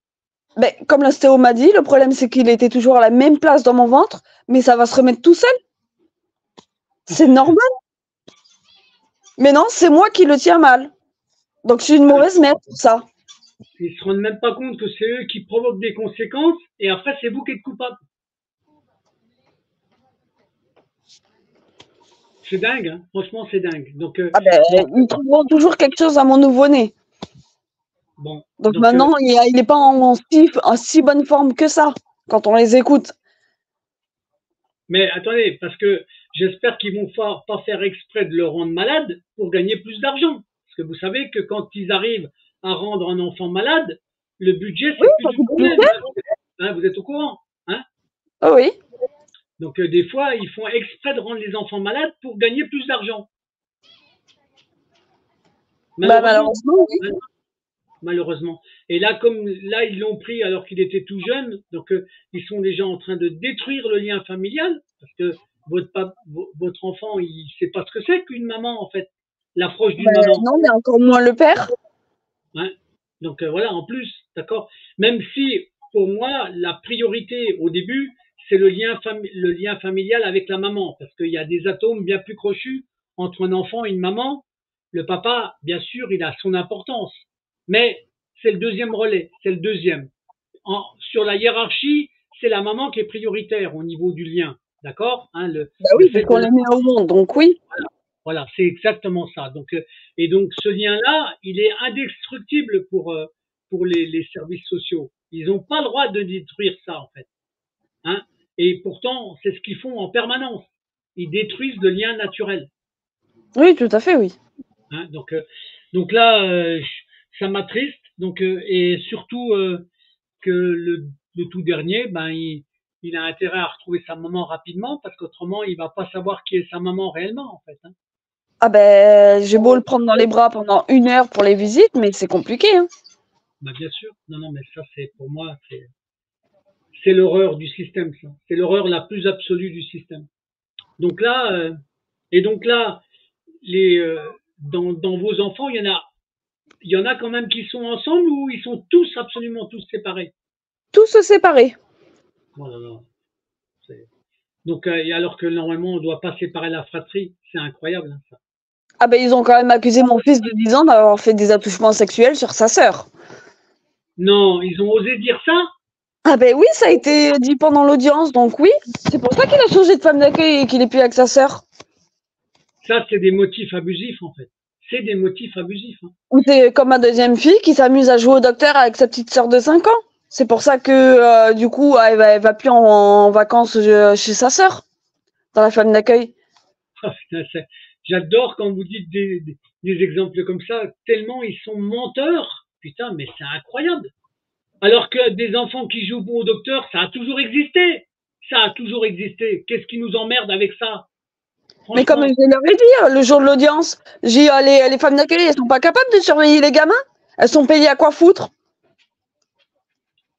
Speaker 2: Ben, comme l'ostéo m'a dit, le problème, c'est qu'il était toujours à la même place dans mon ventre, mais ça va se remettre tout seul. C'est normal. Mais non, c'est moi qui le tiens mal. Donc, je suis une mauvaise mère pour ça.
Speaker 1: Ils se rendent même pas compte que c'est eux qui provoquent des conséquences, et après c'est vous qui êtes coupable. C'est dingue, hein. Franchement c'est dingue.
Speaker 2: Ah ben,
Speaker 1: Donc
Speaker 2: ils trouveront toujours quelque chose à mon nouveau-né.
Speaker 1: bon,
Speaker 2: Donc maintenant, il est pas en si bonne forme que ça, quand on les écoute.
Speaker 1: mais attendez, parce que j'espère qu'ils vont pas faire exprès de le rendre malade pour gagner plus d'argent. Parce que vous savez que quand ils arrivent à rendre un enfant malade, le budget
Speaker 2: Oui,
Speaker 1: c'est plus
Speaker 2: ça
Speaker 1: du
Speaker 2: coûte plus
Speaker 1: problème,
Speaker 2: cher.
Speaker 1: hein, vous êtes au courant, hein?
Speaker 2: Oh oui.
Speaker 1: Donc des fois ils font exprès de rendre les enfants malades pour gagner plus d'argent.
Speaker 2: Bah
Speaker 1: Malheureusement,
Speaker 2: malheureusement, oui.
Speaker 1: hein, malheureusement. Et là, comme là ils l'ont pris alors qu'il était tout jeune, donc ils sont déjà en train de détruire le lien familial parce que votre enfant il sait pas ce que c'est qu'une maman en fait, l'approche d'une
Speaker 2: Bah,
Speaker 1: maman.
Speaker 2: non, mais encore moins le père.
Speaker 1: Hein. Donc voilà, en plus, d'accord. Même si pour moi la priorité au début c'est le lien familial avec la maman parce qu'il y a des atomes bien plus crochus entre un enfant et une maman. Le papa, bien sûr, il a son importance, mais c'est le deuxième relais, c'est le deuxième. Sur la hiérarchie, c'est la maman qui est prioritaire au niveau du lien, d'accord, hein,
Speaker 2: Bah
Speaker 1: le
Speaker 2: oui,
Speaker 1: fait
Speaker 2: parce qu'on
Speaker 1: de
Speaker 2: les met au monde, donc oui.
Speaker 1: voilà, c'est exactement ça. Et donc ce lien-là, il est indestructible pour les services sociaux. Ils n'ont pas le droit de détruire ça en fait, hein. Et pourtant, c'est ce qu'ils font en permanence. ils détruisent le lien naturel.
Speaker 2: Oui, tout à fait, oui.
Speaker 1: Hein. Donc là, ça m'attriste. Et surtout que le tout dernier, ben, il a intérêt à retrouver sa maman rapidement parce qu'autrement, il va pas savoir qui est sa maman réellement, en fait. Hein.
Speaker 2: Ah ben, j'ai beau le prendre dans les bras pendant 1 heure pour les visites, mais c'est compliqué, hein.
Speaker 1: Ben, bien sûr. Non, non, mais ça, c'est pour moi, c'est l'horreur du système, ça. C'est l'horreur la plus absolue du système. Donc là, donc là, les, dans vos enfants, il y en a quand même qui sont ensemble ou ils sont tous absolument tous séparés.
Speaker 2: Tous se séparer.
Speaker 1: Oh là là, donc alors que normalement on ne doit pas séparer la fratrie, c'est incroyable hein, ça.
Speaker 2: Ah ben, ils ont quand même accusé mon fils de 10 ans d'avoir fait des attouchements sexuels sur sa sœur.
Speaker 1: Non, ils ont osé dire ça.
Speaker 2: Ah ben oui, ça a été dit pendant l'audience, donc oui. C'est pour ça qu'il a changé de femme d'accueil et qu'il est plus avec sa sœur.
Speaker 1: Ça, c'est des motifs abusifs en fait. C'est des motifs abusifs. Hein.
Speaker 2: Ou c'est comme ma deuxième fille qui s'amuse à jouer au docteur avec sa petite sœur de 5 ans. C'est pour ça que du coup, elle va plus en vacances chez sa sœur, dans la femme d'accueil.
Speaker 1: Ah, putain, j'adore quand vous dites des exemples comme ça, tellement ils sont menteurs. Putain, mais c'est incroyable. Alors que des enfants qui jouent au docteur, ça a toujours existé. Ça a toujours existé. Qu'est-ce qui nous emmerde avec ça?
Speaker 2: Mais comme
Speaker 1: Franchement.
Speaker 2: je leur ai dit le jour de l'audience, j'ai dit les femmes d'accueil, elles sont pas capables de surveiller les gamins. Elles sont payées à quoi foutre?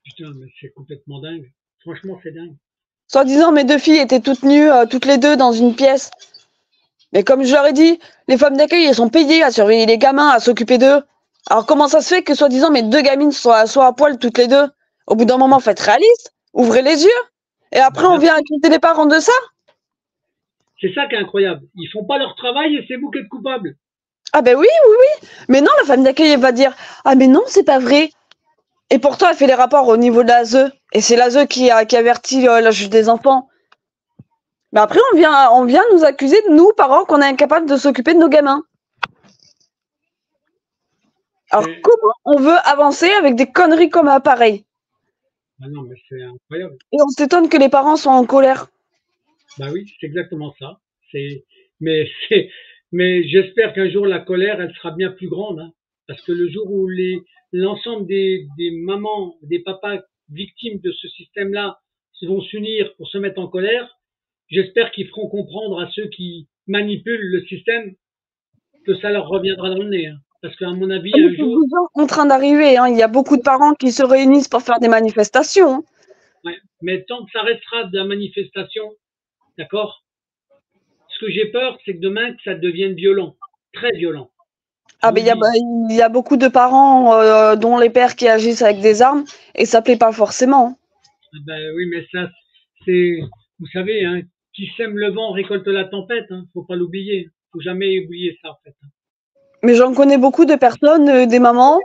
Speaker 1: Putain, mais c'est complètement dingue. Franchement, c'est dingue.
Speaker 2: Soit disant mes 2 filles étaient toutes nues, toutes les deux dans une pièce. Mais comme je leur ai dit, les femmes d'accueil, elles sont payées à surveiller les gamins, à s'occuper d'eux. Alors comment ça se fait que soi-disant mes 2 gamines soient à poil toutes les deux? Au bout d'un moment, faites réaliste, ouvrez les yeux. Et après, on vient accuser les parents de ça?
Speaker 1: C'est ça qui est incroyable. Ils font pas leur travail et c'est vous qui êtes coupables.
Speaker 2: Ah ben oui, oui, oui. Mais non, la femme d'accueil, elle va dire, ah mais non, c'est pas vrai. Et pourtant, elle fait les rapports au niveau de l'ASE. Et c'est l'ASE qui avertit la juge des enfants. Mais après, on vient nous accuser, nous, parents, qu'on est incapables de s'occuper de nos gamins. Alors, comment on veut avancer avec des conneries comme pareil?
Speaker 1: Ah non, mais c'est incroyable.
Speaker 2: Et on s'étonne que les parents soient en colère.
Speaker 1: Bah oui, c'est exactement ça. C'est, mais c'est, mais j'espère qu'un jour la colère, elle sera bien plus grande, hein. Parce que le jour où l'ensemble des mamans, des papas victimes de ce système-là vont s'unir pour se mettre en colère, j'espère qu'ils feront comprendre à ceux qui manipulent le système que ça leur reviendra dans le nez, hein. Parce qu'à mon avis, un
Speaker 2: C'est
Speaker 1: jour,
Speaker 2: déjà en train d'arriver. Hein. Il y a beaucoup de parents qui se réunissent pour faire des manifestations. Hein.
Speaker 1: ouais, mais tant que ça restera de la manifestation, d'accord? Ce que j'ai peur, c'est que demain, que ça devienne violent, très violent.
Speaker 2: Ah ben il y a beaucoup de parents dont les pères qui agissent avec des armes et ça plaît pas forcément.
Speaker 1: Ben oui, mais ça, c'est, vous savez, hein, qui sème le vent récolte la tempête. Hein, faut pas l'oublier. Faut jamais oublier ça en fait.
Speaker 2: Mais j'en connais beaucoup de personnes, des mamans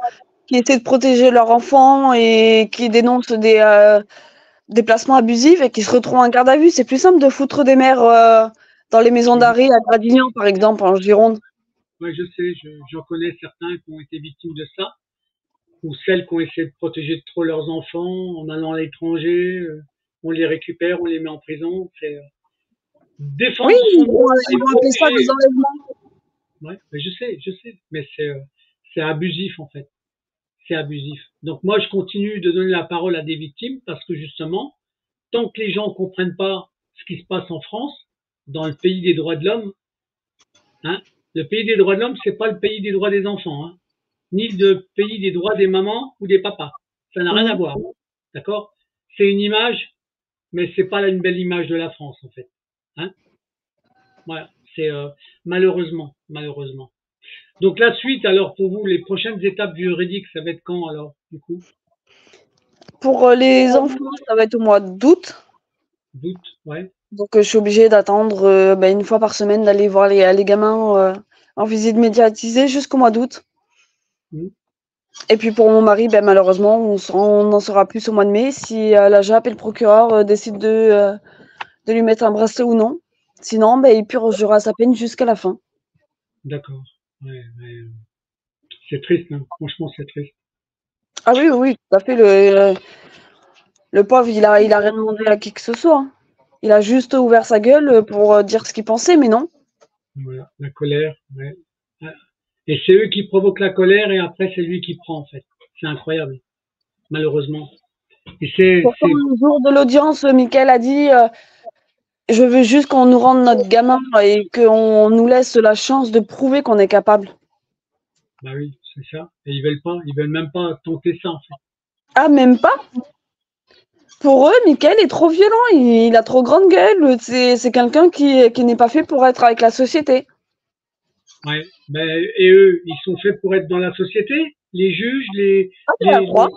Speaker 2: qui essaient de protéger leurs enfants et qui dénoncent des placements abusifs et qui se retrouvent en garde à vue. C'est plus simple de foutre des mères dans les maisons d'arrêt à Gradignan, par exemple, en Gironde.
Speaker 1: Ouais, je sais, j'en connais certains qui ont été victimes de ça, ou celles qui ont essayé de protéger trop leurs enfants en allant à l'étranger. On les récupère, on les met en prison. C'est
Speaker 2: Oui,
Speaker 1: défendre son droit et
Speaker 2: ils vont appeler ça des
Speaker 1: protéger.
Speaker 2: enlèvements.
Speaker 1: Ouais, mais je sais, mais c'est abusif en fait. C'est abusif. Donc moi, je continue de donner la parole à des victimes parce que justement, tant que les gens comprennent pas ce qui se passe en France, dans le pays des droits de l'homme, hein, le pays des droits de l'homme, c'est pas le pays des droits des enfants, hein, ni le pays des droits des mamans ou des papas. Ça n'a rien à voir, d'accord? C'est une image, mais c'est pas une belle image de la France en fait. Hein. Voilà, c'est malheureusement, malheureusement. Donc la suite, alors pour vous, les prochaines étapes juridiques, ça va être quand alors, du coup?
Speaker 2: Pour les enfants, ça va être au mois d'août.
Speaker 1: D'août, ouais.
Speaker 2: Donc, je suis obligée d'attendre 1 fois par semaine d'aller voir les gamins en visite médiatisée jusqu'au mois d'août.
Speaker 1: Mmh.
Speaker 2: Et puis pour mon mari, malheureusement, on en saura plus au mois de mai si la JAP et le procureur décident de lui mettre un bracelet ou non. Sinon, il purgera sa peine jusqu'à la fin.
Speaker 1: D'accord. Ouais, ouais. C'est triste, hein. Franchement, c'est triste.
Speaker 2: Ah oui, oui, tout à fait. Le pauvre, il a rien demandé à qui que ce soit. Hein. Il a juste ouvert sa gueule pour dire ce qu'il pensait, mais non.
Speaker 1: Voilà, la colère, ouais. Ouais. Et c'est eux qui provoquent la colère et après c'est lui qui prend en fait. C'est incroyable, malheureusement. Et
Speaker 2: Pourtant, le jour de l'audience, Mickaël a dit je veux juste qu'on nous rende notre gamin et qu'on nous laisse la chance de prouver qu'on est capable.
Speaker 1: bah oui, c'est ça. Et ils veulent même pas tenter ça en fait.
Speaker 2: Ah, même pas? Pour eux, Mickaël est trop violent, il a trop grande gueule, c'est quelqu'un qui n'est pas fait pour être avec la société.
Speaker 1: Ouais. Ben, et eux, ils sont faits pour être dans la société, les juges,
Speaker 2: Ah, mais à
Speaker 1: les,
Speaker 2: croire,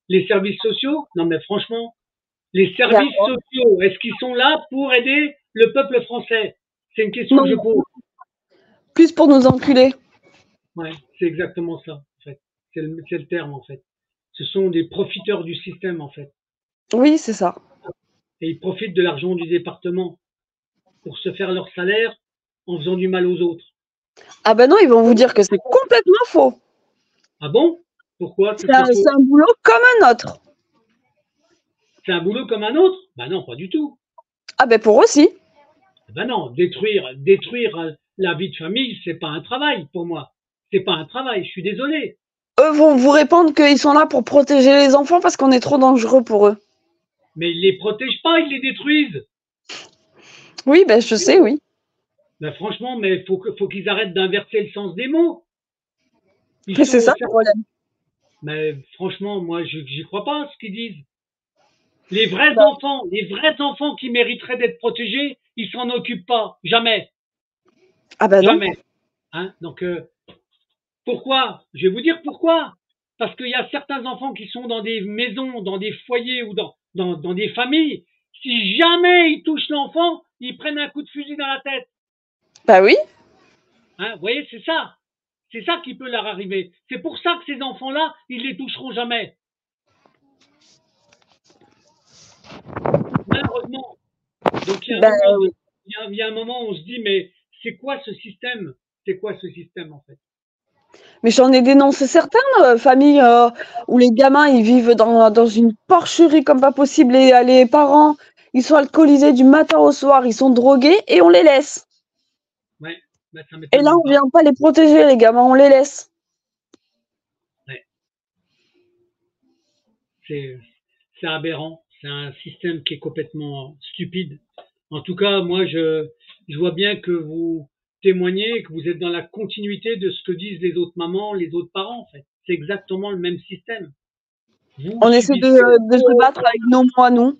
Speaker 1: les services sociaux. Non mais franchement, les
Speaker 2: mais à
Speaker 1: services
Speaker 2: croire.
Speaker 1: sociaux, est-ce qu'ils sont là pour aider le peuple français? C'est une question que je
Speaker 2: Non,
Speaker 1: pose.
Speaker 2: plus pour nous enculer.
Speaker 1: Ouais, c'est exactement ça, en fait. C'est le terme, en fait. Ce sont des profiteurs du système, en fait.
Speaker 2: Oui, c'est ça.
Speaker 1: Et ils profitent de l'argent du département pour se faire leur salaire en faisant du mal aux autres.
Speaker 2: Ah ben non, ils vont vous dire que c'est complètement faux.
Speaker 1: Ah bon? Pourquoi ce
Speaker 2: C'est
Speaker 1: serait
Speaker 2: un,
Speaker 1: faux?
Speaker 2: c'est un boulot comme un autre.
Speaker 1: C'est un boulot comme un autre? Bah non, pas du tout.
Speaker 2: Ah ben pour eux aussi.
Speaker 1: Bah non, détruire la vie de famille, c'est pas un travail pour moi. C'est pas un travail, je suis désolé.
Speaker 2: Eux vont vous répondre qu'ils sont là pour protéger les enfants parce qu'on est trop dangereux pour eux.
Speaker 1: Mais ils les protègent pas, ils les détruisent.
Speaker 2: Oui, ben je sais, oui.
Speaker 1: Ben franchement, mais faut qu'ils arrêtent d'inverser le sens des mots. Ils
Speaker 2: Mais
Speaker 1: sont
Speaker 2: c'est
Speaker 1: au
Speaker 2: ça le
Speaker 1: service.
Speaker 2: problème.
Speaker 1: Mais franchement, moi, j'y crois pas à ce qu'ils disent.
Speaker 2: Bah,
Speaker 1: Les vrais enfants qui mériteraient d'être protégés, ils s'en occupent pas. Jamais.
Speaker 2: ah ben non.
Speaker 1: Jamais. Hein. Donc, pourquoi? Je vais vous dire pourquoi. Parce qu'il y a certains enfants qui sont dans des maisons, dans des foyers ou dans des familles. Si jamais ils touchent l'enfant, ils prennent un coup de fusil dans la tête.
Speaker 2: Bah oui.
Speaker 1: Hein. Vous voyez, c'est ça. C'est ça qui peut leur arriver. C'est pour ça que ces enfants-là, ils les toucheront jamais. Malheureusement. Donc
Speaker 2: Ben oui.
Speaker 1: il y a un moment où on se dit, mais c'est quoi ce système? C'est quoi ce système en fait?
Speaker 2: Mais j'en ai dénoncé certaines familles où les gamins ils vivent dans une porcherie comme pas possible et les parents ils sont alcoolisés du matin au soir, ils sont drogués et on les laisse.
Speaker 1: Ouais, bah, ça
Speaker 2: Et
Speaker 1: m'étonne
Speaker 2: là
Speaker 1: même
Speaker 2: on
Speaker 1: pas.
Speaker 2: vient pas les protéger les gamins, on les laisse.
Speaker 1: Ouais, c'est c'est aberrant. C'est un système qui est complètement stupide. En tout cas, moi, je vois bien que vous témoignez, que vous êtes dans la continuité de ce que disent les autres mamans, les autres parents, en fait. C'est exactement le même système. Vous
Speaker 2: On essaie
Speaker 1: subissez,
Speaker 2: de se battre avec nos mots à nous.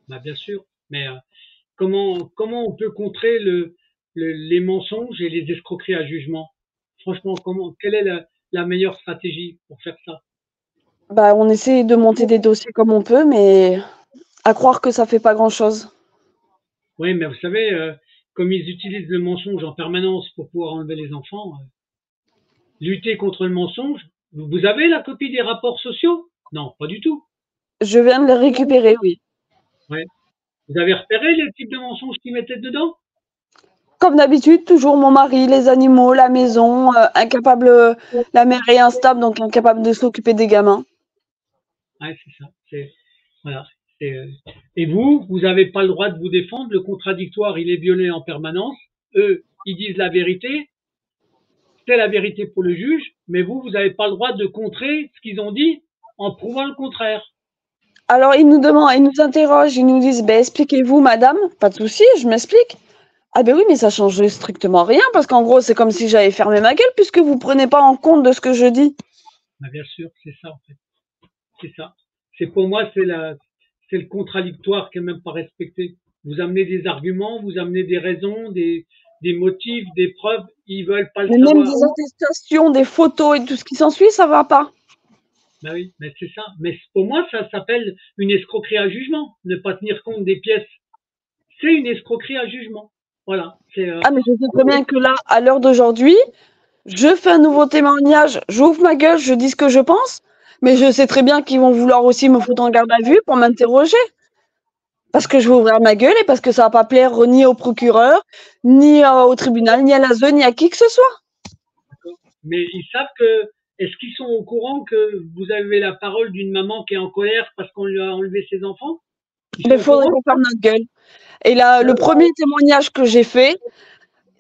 Speaker 1: bah, bien sûr, mais comment on peut contrer les mensonges et les escroqueries à jugement? Franchement, quelle est la meilleure stratégie pour faire ça?
Speaker 2: Bah on essaie de monter des dossiers comme on peut, mais à croire que ça fait pas grand-chose.
Speaker 1: Oui, mais vous savez, comme ils utilisent le mensonge en permanence pour pouvoir enlever les enfants, lutter contre le mensonge, vous avez la copie des rapports sociaux? Non, pas du tout.
Speaker 2: Je viens de les récupérer, oui.
Speaker 1: Ouais. Vous avez repéré les types de mensonges qu'ils mettaient dedans?
Speaker 2: Comme d'habitude, toujours mon mari, les animaux, la maison, incapable, la mère est instable, donc incapable de s'occuper des gamins.
Speaker 1: Ouais, c'est ça. Voilà. Et vous n'avez pas le droit de vous défendre. Le contradictoire, il est violé en permanence. Eux, ils disent la vérité. C'est la vérité pour le juge, mais vous n'avez pas le droit de contrer ce qu'ils ont dit en prouvant le contraire.
Speaker 2: Alors ils nous demandent, ils nous interrogent, ils nous disent, ben expliquez-vous, madame. Pas de souci, je m'explique. Ah ben oui, mais ça change strictement rien parce qu'en gros, c'est comme si j'avais fermé ma gueule puisque vous prenez pas en compte de ce que je dis.
Speaker 1: Bah, bien sûr, c'est ça en fait. C'est ça. C'est pour moi, c'est le contradictoire qui est même pas respecté. Vous amenez des arguments, vous amenez des raisons, des motifs, des preuves. Ils veulent pas le
Speaker 2: Mais même
Speaker 1: savoir.
Speaker 2: des attestations, des photos et tout ce qui s'ensuit, ça va pas.
Speaker 1: Bah oui, mais c'est ça. Mais pour moi, ça s'appelle une escroquerie à jugement. Ne pas tenir compte des pièces, c'est une escroquerie à jugement. Voilà.
Speaker 2: Ah mais je sais très bien que là, à l'heure d'aujourd'hui, je fais un nouveau témoignage, j'ouvre ma gueule, je dis ce que je pense, mais je sais très bien qu'ils vont vouloir aussi me foutre en garde à vue pour m'interroger. Parce que je vais ouvrir ma gueule et parce que ça va pas plaire ni au procureur, ni au tribunal, ni à la ZEU, ni à qui que ce soit.
Speaker 1: Mais ils savent que, est-ce qu'ils sont au courant que vous avez la parole d'une maman qui est en colère parce qu'on lui a enlevé ses enfants? Ils
Speaker 2: Mais
Speaker 1: sont
Speaker 2: il
Speaker 1: au
Speaker 2: faudrait
Speaker 1: courant?
Speaker 2: qu'on ferme notre gueule. Et là, le premier témoignage que j'ai fait,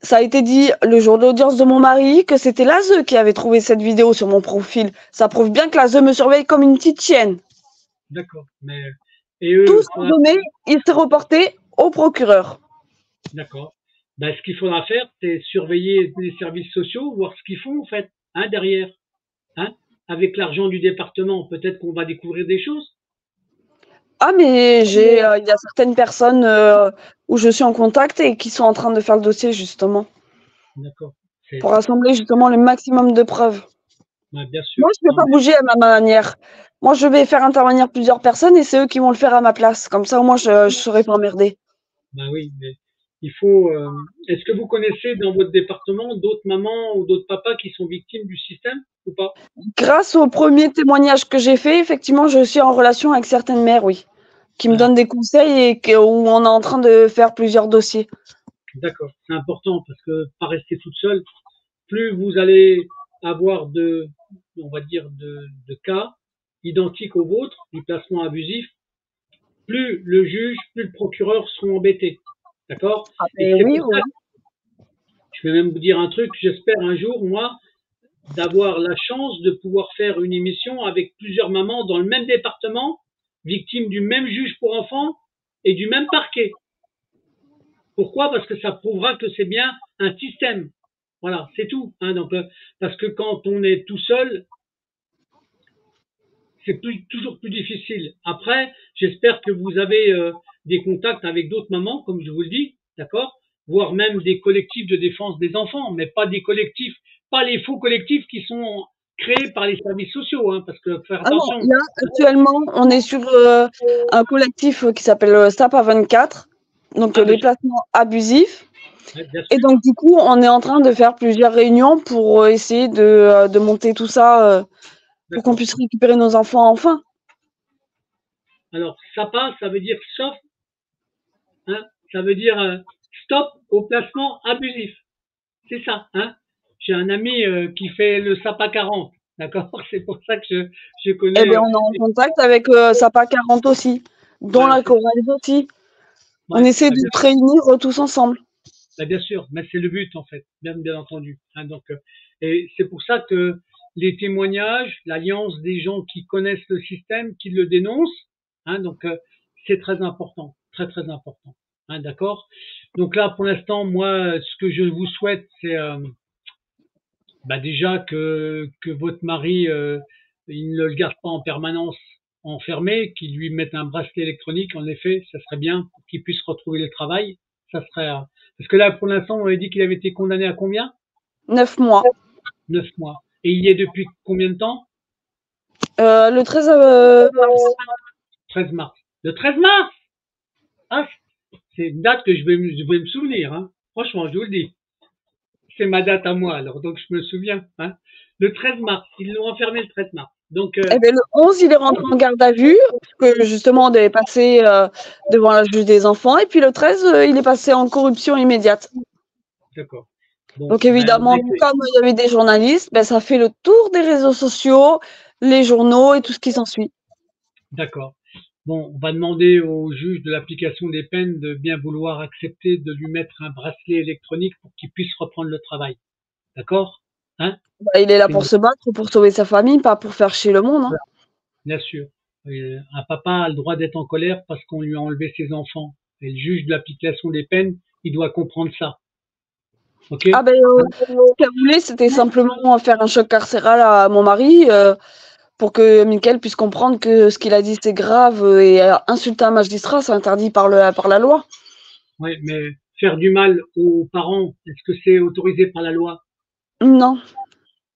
Speaker 2: ça a été dit le jour de l'audience de mon mari que c'était l'ASE qui avait trouvé cette vidéo sur mon profil. Ça prouve bien que l'ASE me surveille comme une petite chienne.
Speaker 1: D'accord. Mais et
Speaker 2: Tout
Speaker 1: eux,
Speaker 2: sans donné, il s'est reporté au procureur.
Speaker 1: d'accord. Ben, ce qu'il faudra faire, c'est surveiller les services sociaux, voir ce qu'ils font en fait, hein, derrière, hein. Avec l'argent du département, peut-être qu'on va découvrir des choses.
Speaker 2: Ah, mais il y a certaines personnes où je suis en contact et qui sont en train de faire le dossier justement
Speaker 1: D'accord.
Speaker 2: pour rassembler justement le maximum de preuves.
Speaker 1: Ben, bien sûr.
Speaker 2: Moi, je ne vais
Speaker 1: Non,
Speaker 2: pas bouger à ma manière. Moi, je vais faire intervenir plusieurs personnes et c'est eux qui vont le faire à ma place. Comme ça, au moins, je ne serai pas emmerdée.
Speaker 1: ben oui, mais il faut. Est-ce que vous connaissez dans votre département d'autres mamans ou d'autres papas qui sont victimes du système ou pas?
Speaker 2: Grâce au premier témoignage que j'ai fait, effectivement, je suis en relation avec certaines mères, oui, qui me
Speaker 1: Voilà.
Speaker 2: donnent des conseils et où on est en train de faire plusieurs dossiers.
Speaker 1: D'accord. C'est important parce que pas rester toute seule. Plus vous allez avoir on va dire, de cas identiques aux vôtres, du placement abusif, plus le juge, plus le procureur seront embêtés. D'accord?
Speaker 2: Ah,
Speaker 1: Et
Speaker 2: ben
Speaker 1: c'est
Speaker 2: oui,
Speaker 1: pour
Speaker 2: oui.
Speaker 1: ça, je vais même vous dire un truc, j'espère un jour, moi, d'avoir la chance de pouvoir faire une émission avec plusieurs mamans dans le même département, victimes du même juge pour enfants et du même parquet. Pourquoi? Parce que ça prouvera que c'est bien un système. Voilà, c'est tout. Hein, donc, parce que quand on est tout seul, c'est toujours plus difficile. Après, j'espère que vous avez des contacts avec d'autres mamans, comme je vous le dis, d'accord, voire même des collectifs de défense des enfants, mais pas des collectifs, pas les faux collectifs qui sont créés par les services sociaux, hein, parce que faire
Speaker 2: Ah non,
Speaker 1: attention.
Speaker 2: là, actuellement, on est sur un collectif qui s'appelle SAPA 24, donc
Speaker 1: Ah ben,
Speaker 2: les placements abusifs.
Speaker 1: bien
Speaker 2: Et
Speaker 1: sûr,
Speaker 2: donc, du coup, on est en train de faire plusieurs réunions pour essayer de monter tout ça pour qu'on
Speaker 1: d'accord.
Speaker 2: puisse récupérer nos enfants enfin.
Speaker 1: Alors, SAPA, ça veut dire sauf, hein, ça veut dire stop au placement abusif. C'est ça, hein. J'ai un ami qui fait le SAPA 40, d'accord. C'est pour ça que je
Speaker 2: Eh
Speaker 1: connais.
Speaker 2: bien, on est en contact avec SAPA 40 aussi, dont
Speaker 1: Voilà,
Speaker 2: la
Speaker 1: c'est ça.
Speaker 2: chorale aussi. On
Speaker 1: Ouais,
Speaker 2: essaie
Speaker 1: bah,
Speaker 2: de se réunir tous ensemble.
Speaker 1: bien sûr, mais c'est le but en fait, bien entendu. Hein, donc, et c'est pour ça que les témoignages, l'alliance des gens qui connaissent le système, qui le dénoncent, hein, donc c'est très important, très important. Hein, d'accord. Donc là, pour l'instant, moi, ce que je vous souhaite, c'est déjà que votre mari il ne le garde pas en permanence enfermé, qu'il lui mette un bracelet électronique. En effet, ça serait bien pour qu'il puisse retrouver le travail. Ça serait parce que là, pour l'instant, on avait dit qu'il avait été condamné à combien?
Speaker 2: 9 mois.
Speaker 1: 9 mois. Et il y est depuis combien de temps?
Speaker 2: Le 13 mars.
Speaker 1: 13 mars. Le 13 mars. Ah, c'est une date que je vais me souvenir. Hein. Franchement, je vous le dis. C'est ma date à moi, alors donc je me souviens. Hein. Le 13 mars. Ils l'ont enfermé le 13 mars. Donc,
Speaker 2: Eh bien, le 11, il est rentré en garde à vue, parce que justement, on devait passer devant la juge des enfants. Et puis le 13, il est passé en corruption immédiate.
Speaker 1: d'accord. Bon,
Speaker 2: Donc
Speaker 1: ben,
Speaker 2: évidemment, comme il y avait des journalistes, ben, ça fait le tour des réseaux sociaux, les journaux et tout ce qui s'ensuit.
Speaker 1: d'accord. Bon, on va demander au juge de l'application des peines de bien vouloir accepter de lui mettre un bracelet électronique pour qu'il puisse reprendre le travail. D'accord? Hein?
Speaker 2: Bah, il est là
Speaker 1: C'est
Speaker 2: pour se battre, pour sauver sa famille, pas pour faire chier le monde. Hein.
Speaker 1: bien sûr. Un papa a le droit d'être en colère parce qu'on lui a enlevé ses enfants. Et le juge de l'application des peines, il doit comprendre ça. OK?
Speaker 2: Ah ben, ce qu'elle voulait, c'était simplement faire un choc carcéral à mon mari pour que Mickaël puisse comprendre que ce qu'il a dit, c'est grave et insulter un magistrat, c'est interdit par la loi.
Speaker 1: Ouais, mais faire du mal aux parents, est-ce que c'est autorisé par la loi?
Speaker 2: Non.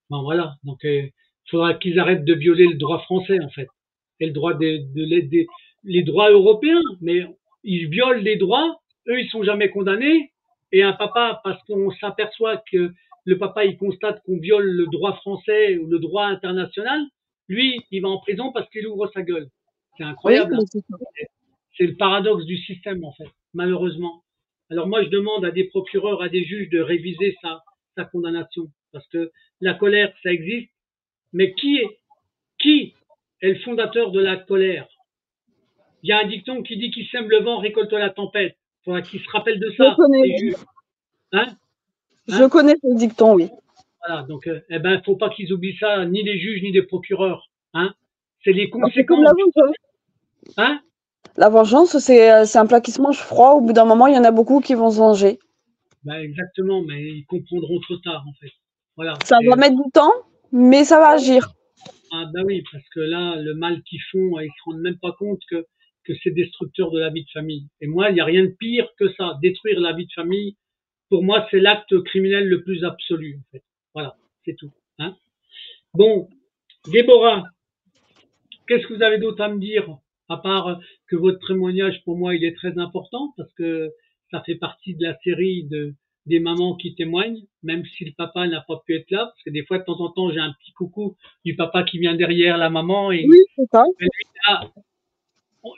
Speaker 1: Ben voilà. Donc, il faudra qu'ils arrêtent de violer le droit français, en fait. Et le droit les droits européens. Mais ils violent les droits. Eux, ils sont jamais condamnés. Et un papa, parce qu'on s'aperçoit que le papa, il constate qu'on viole le droit français ou le droit international, lui, il va en prison parce qu'il ouvre sa gueule. C'est
Speaker 2: Oui,
Speaker 1: incroyable,
Speaker 2: mais
Speaker 1: hein.
Speaker 2: c'est ça.
Speaker 1: C'est le paradoxe du système, en fait, malheureusement. Alors moi, je demande à des procureurs, à des juges de réviser sa condamnation. Parce que la colère, ça existe, mais qui est le fondateur de la colère? Il y a un dicton qui dit qui sème le vent récolte la tempête. Faudra qu'il se rappelle de
Speaker 2: Je
Speaker 1: ça.
Speaker 2: connais,
Speaker 1: Les juges. Hein?
Speaker 2: je
Speaker 1: Hein?
Speaker 2: connais ce dicton, oui.
Speaker 1: Voilà. Donc, eh ben, faut pas qu'ils oublient ça, ni les juges, ni les procureurs. Hein? C'est les
Speaker 2: Bah, c'est comme
Speaker 1: conséquences. Hein?
Speaker 2: la vengeance, c'est un plat qui se mange froid. Au bout d'un moment, il y en a beaucoup qui vont se venger.
Speaker 1: Ben, exactement, mais ils comprendront trop tard, en fait. Voilà.
Speaker 2: Ça va mettre du temps, mais ça va agir.
Speaker 1: Ah bah oui, parce que là, le mal qu'ils font, ils se rendent même pas compte que c'est destructeur de la vie de famille. Et moi, il n'y a rien de pire que ça. Détruire la vie de famille, pour moi, c'est l'acte criminel le plus absolu, en fait. Voilà, c'est tout. Hein. Bon, Déborah, qu'est-ce que vous avez d'autre à me dire, à part que votre témoignage, pour moi, il est très important, parce que ça fait partie de la série des mamans qui témoignent, même si le papa n'a pas pu être là, parce que des fois, de temps en temps, j'ai un petit coucou du papa qui vient derrière la maman et
Speaker 2: Oui, c'est ça.
Speaker 1: lui, ah,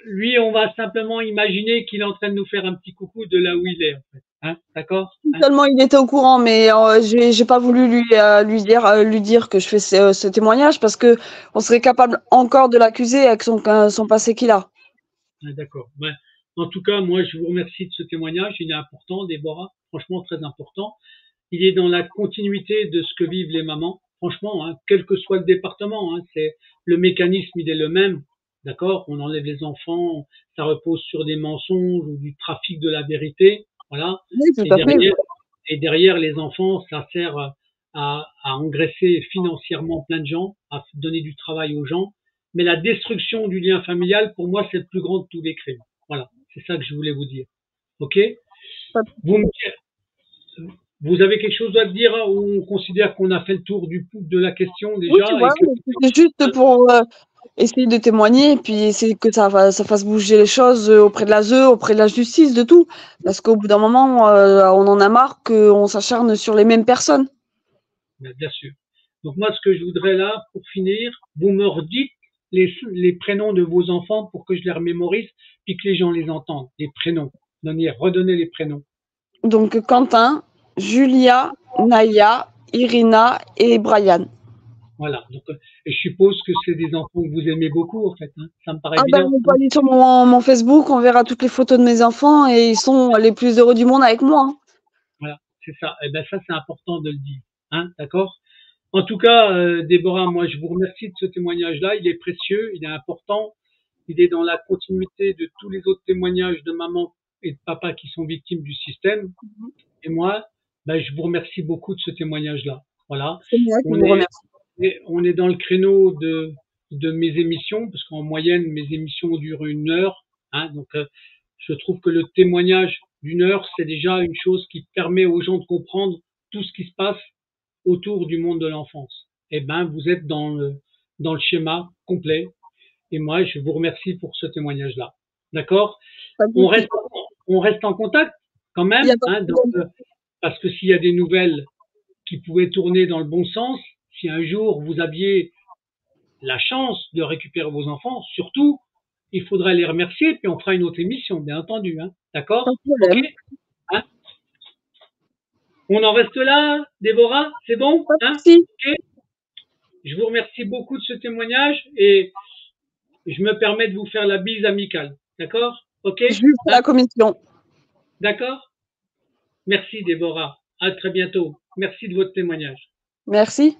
Speaker 1: lui, on va simplement imaginer qu'il est en train de nous faire un petit coucou de là où il est, en fait. Hein, d'accord? Hein.
Speaker 2: Seulement, il était au courant, mais j'ai pas voulu lui dire que je fais ce témoignage parce que on serait capable encore de l'accuser avec son passé qu'il a.
Speaker 1: Ah, d'accord. Ouais. En tout cas, moi, je vous remercie de ce témoignage. Il est important, Déborah. Franchement, très important. Il est dans la continuité de ce que vivent les mamans. Franchement, hein, quel que soit le département, hein, c'est le mécanisme, il est le même. D'accord? On enlève les enfants, ça repose sur des mensonges ou du trafic de la vérité. Voilà.
Speaker 2: Oui, tout
Speaker 1: Et
Speaker 2: à fait.
Speaker 1: derrière, et derrière les enfants, ça sert à engraisser financièrement plein de gens, à donner du travail aux gens. Mais la destruction du lien familial, pour moi, c'est le plus grand de tous les crimes. Voilà. C'est ça que je voulais vous dire. OK? Vous me vous avez quelque chose à dire hein, ou on considère qu'on a fait le tour de la question
Speaker 2: Oui,
Speaker 1: déjà et
Speaker 2: voilà,
Speaker 1: que
Speaker 2: c'est juste pour essayer de témoigner et puis essayer que ça fasse bouger les choses auprès de l'ASE, auprès de la justice, de tout. Parce qu'au bout d'un moment, on en a marre qu'on s'acharne sur les mêmes personnes.
Speaker 1: bien sûr. Donc moi, ce que je voudrais là, pour finir, vous me redites les prénoms de vos enfants pour que je les remémorise, puis que les gens les entendent. Les prénoms. Redonnez les prénoms.
Speaker 2: Donc Quentin, Julia, Naya, Irina et Brian.
Speaker 1: Voilà. Donc, et je suppose que c'est des enfants que vous aimez beaucoup, en fait. Hein. Ça me paraît
Speaker 2: Ah ben,
Speaker 1: évident.
Speaker 2: on peut
Speaker 1: Hein.
Speaker 2: aller sur mon Facebook, on verra toutes les photos de mes enfants et ils sont les plus heureux du monde avec moi. Hein.
Speaker 1: Voilà, c'est ça. Et ben ça, c'est important de le dire. Hein, d'accord. En tout cas, Déborah, moi, je vous remercie de ce témoignage-là. Il est précieux, il est important. Il est dans la continuité de tous les autres témoignages de maman et de papa qui sont victimes du système. Et moi, ben, je vous remercie beaucoup de ce témoignage-là. Voilà.
Speaker 2: C'est moi qui
Speaker 1: On
Speaker 2: vous
Speaker 1: est,
Speaker 2: remercie.
Speaker 1: on est dans le créneau de mes émissions, parce qu'en moyenne, mes émissions durent 1 heure. Hein, donc, je trouve que le témoignage d'1 heure, c'est déjà une chose qui permet aux gens de comprendre tout ce qui se passe autour du monde de l'enfance. Eh ben, vous êtes dans le schéma complet. Et moi, je vous remercie pour ce témoignage-là. D'accord?
Speaker 2: Pas de
Speaker 1: On
Speaker 2: souci.
Speaker 1: reste, on reste en contact quand
Speaker 2: Il y a
Speaker 1: même,
Speaker 2: pas
Speaker 1: hein,
Speaker 2: de
Speaker 1: donc,
Speaker 2: problème.
Speaker 1: parce que s'il y a des nouvelles qui pouvaient tourner dans le bon sens, si un jour vous aviez la chance de récupérer vos enfants, surtout, il faudrait les remercier, puis on fera une autre émission, bien entendu. Hein.
Speaker 2: Pas de
Speaker 1: D'accord? Ok?
Speaker 2: problème.
Speaker 1: Hein. On en reste là, Déborah? C'est bon?
Speaker 2: Pas de
Speaker 1: Hein?
Speaker 2: souci.
Speaker 1: Ok. Je vous remercie beaucoup de ce témoignage et je me permets de vous faire la bise amicale. D'accord? Ok?
Speaker 2: Je lui fais
Speaker 1: Hein.
Speaker 2: la commission.
Speaker 1: D'accord? Merci, Déborah. À très bientôt. Merci de votre témoignage.
Speaker 2: Merci.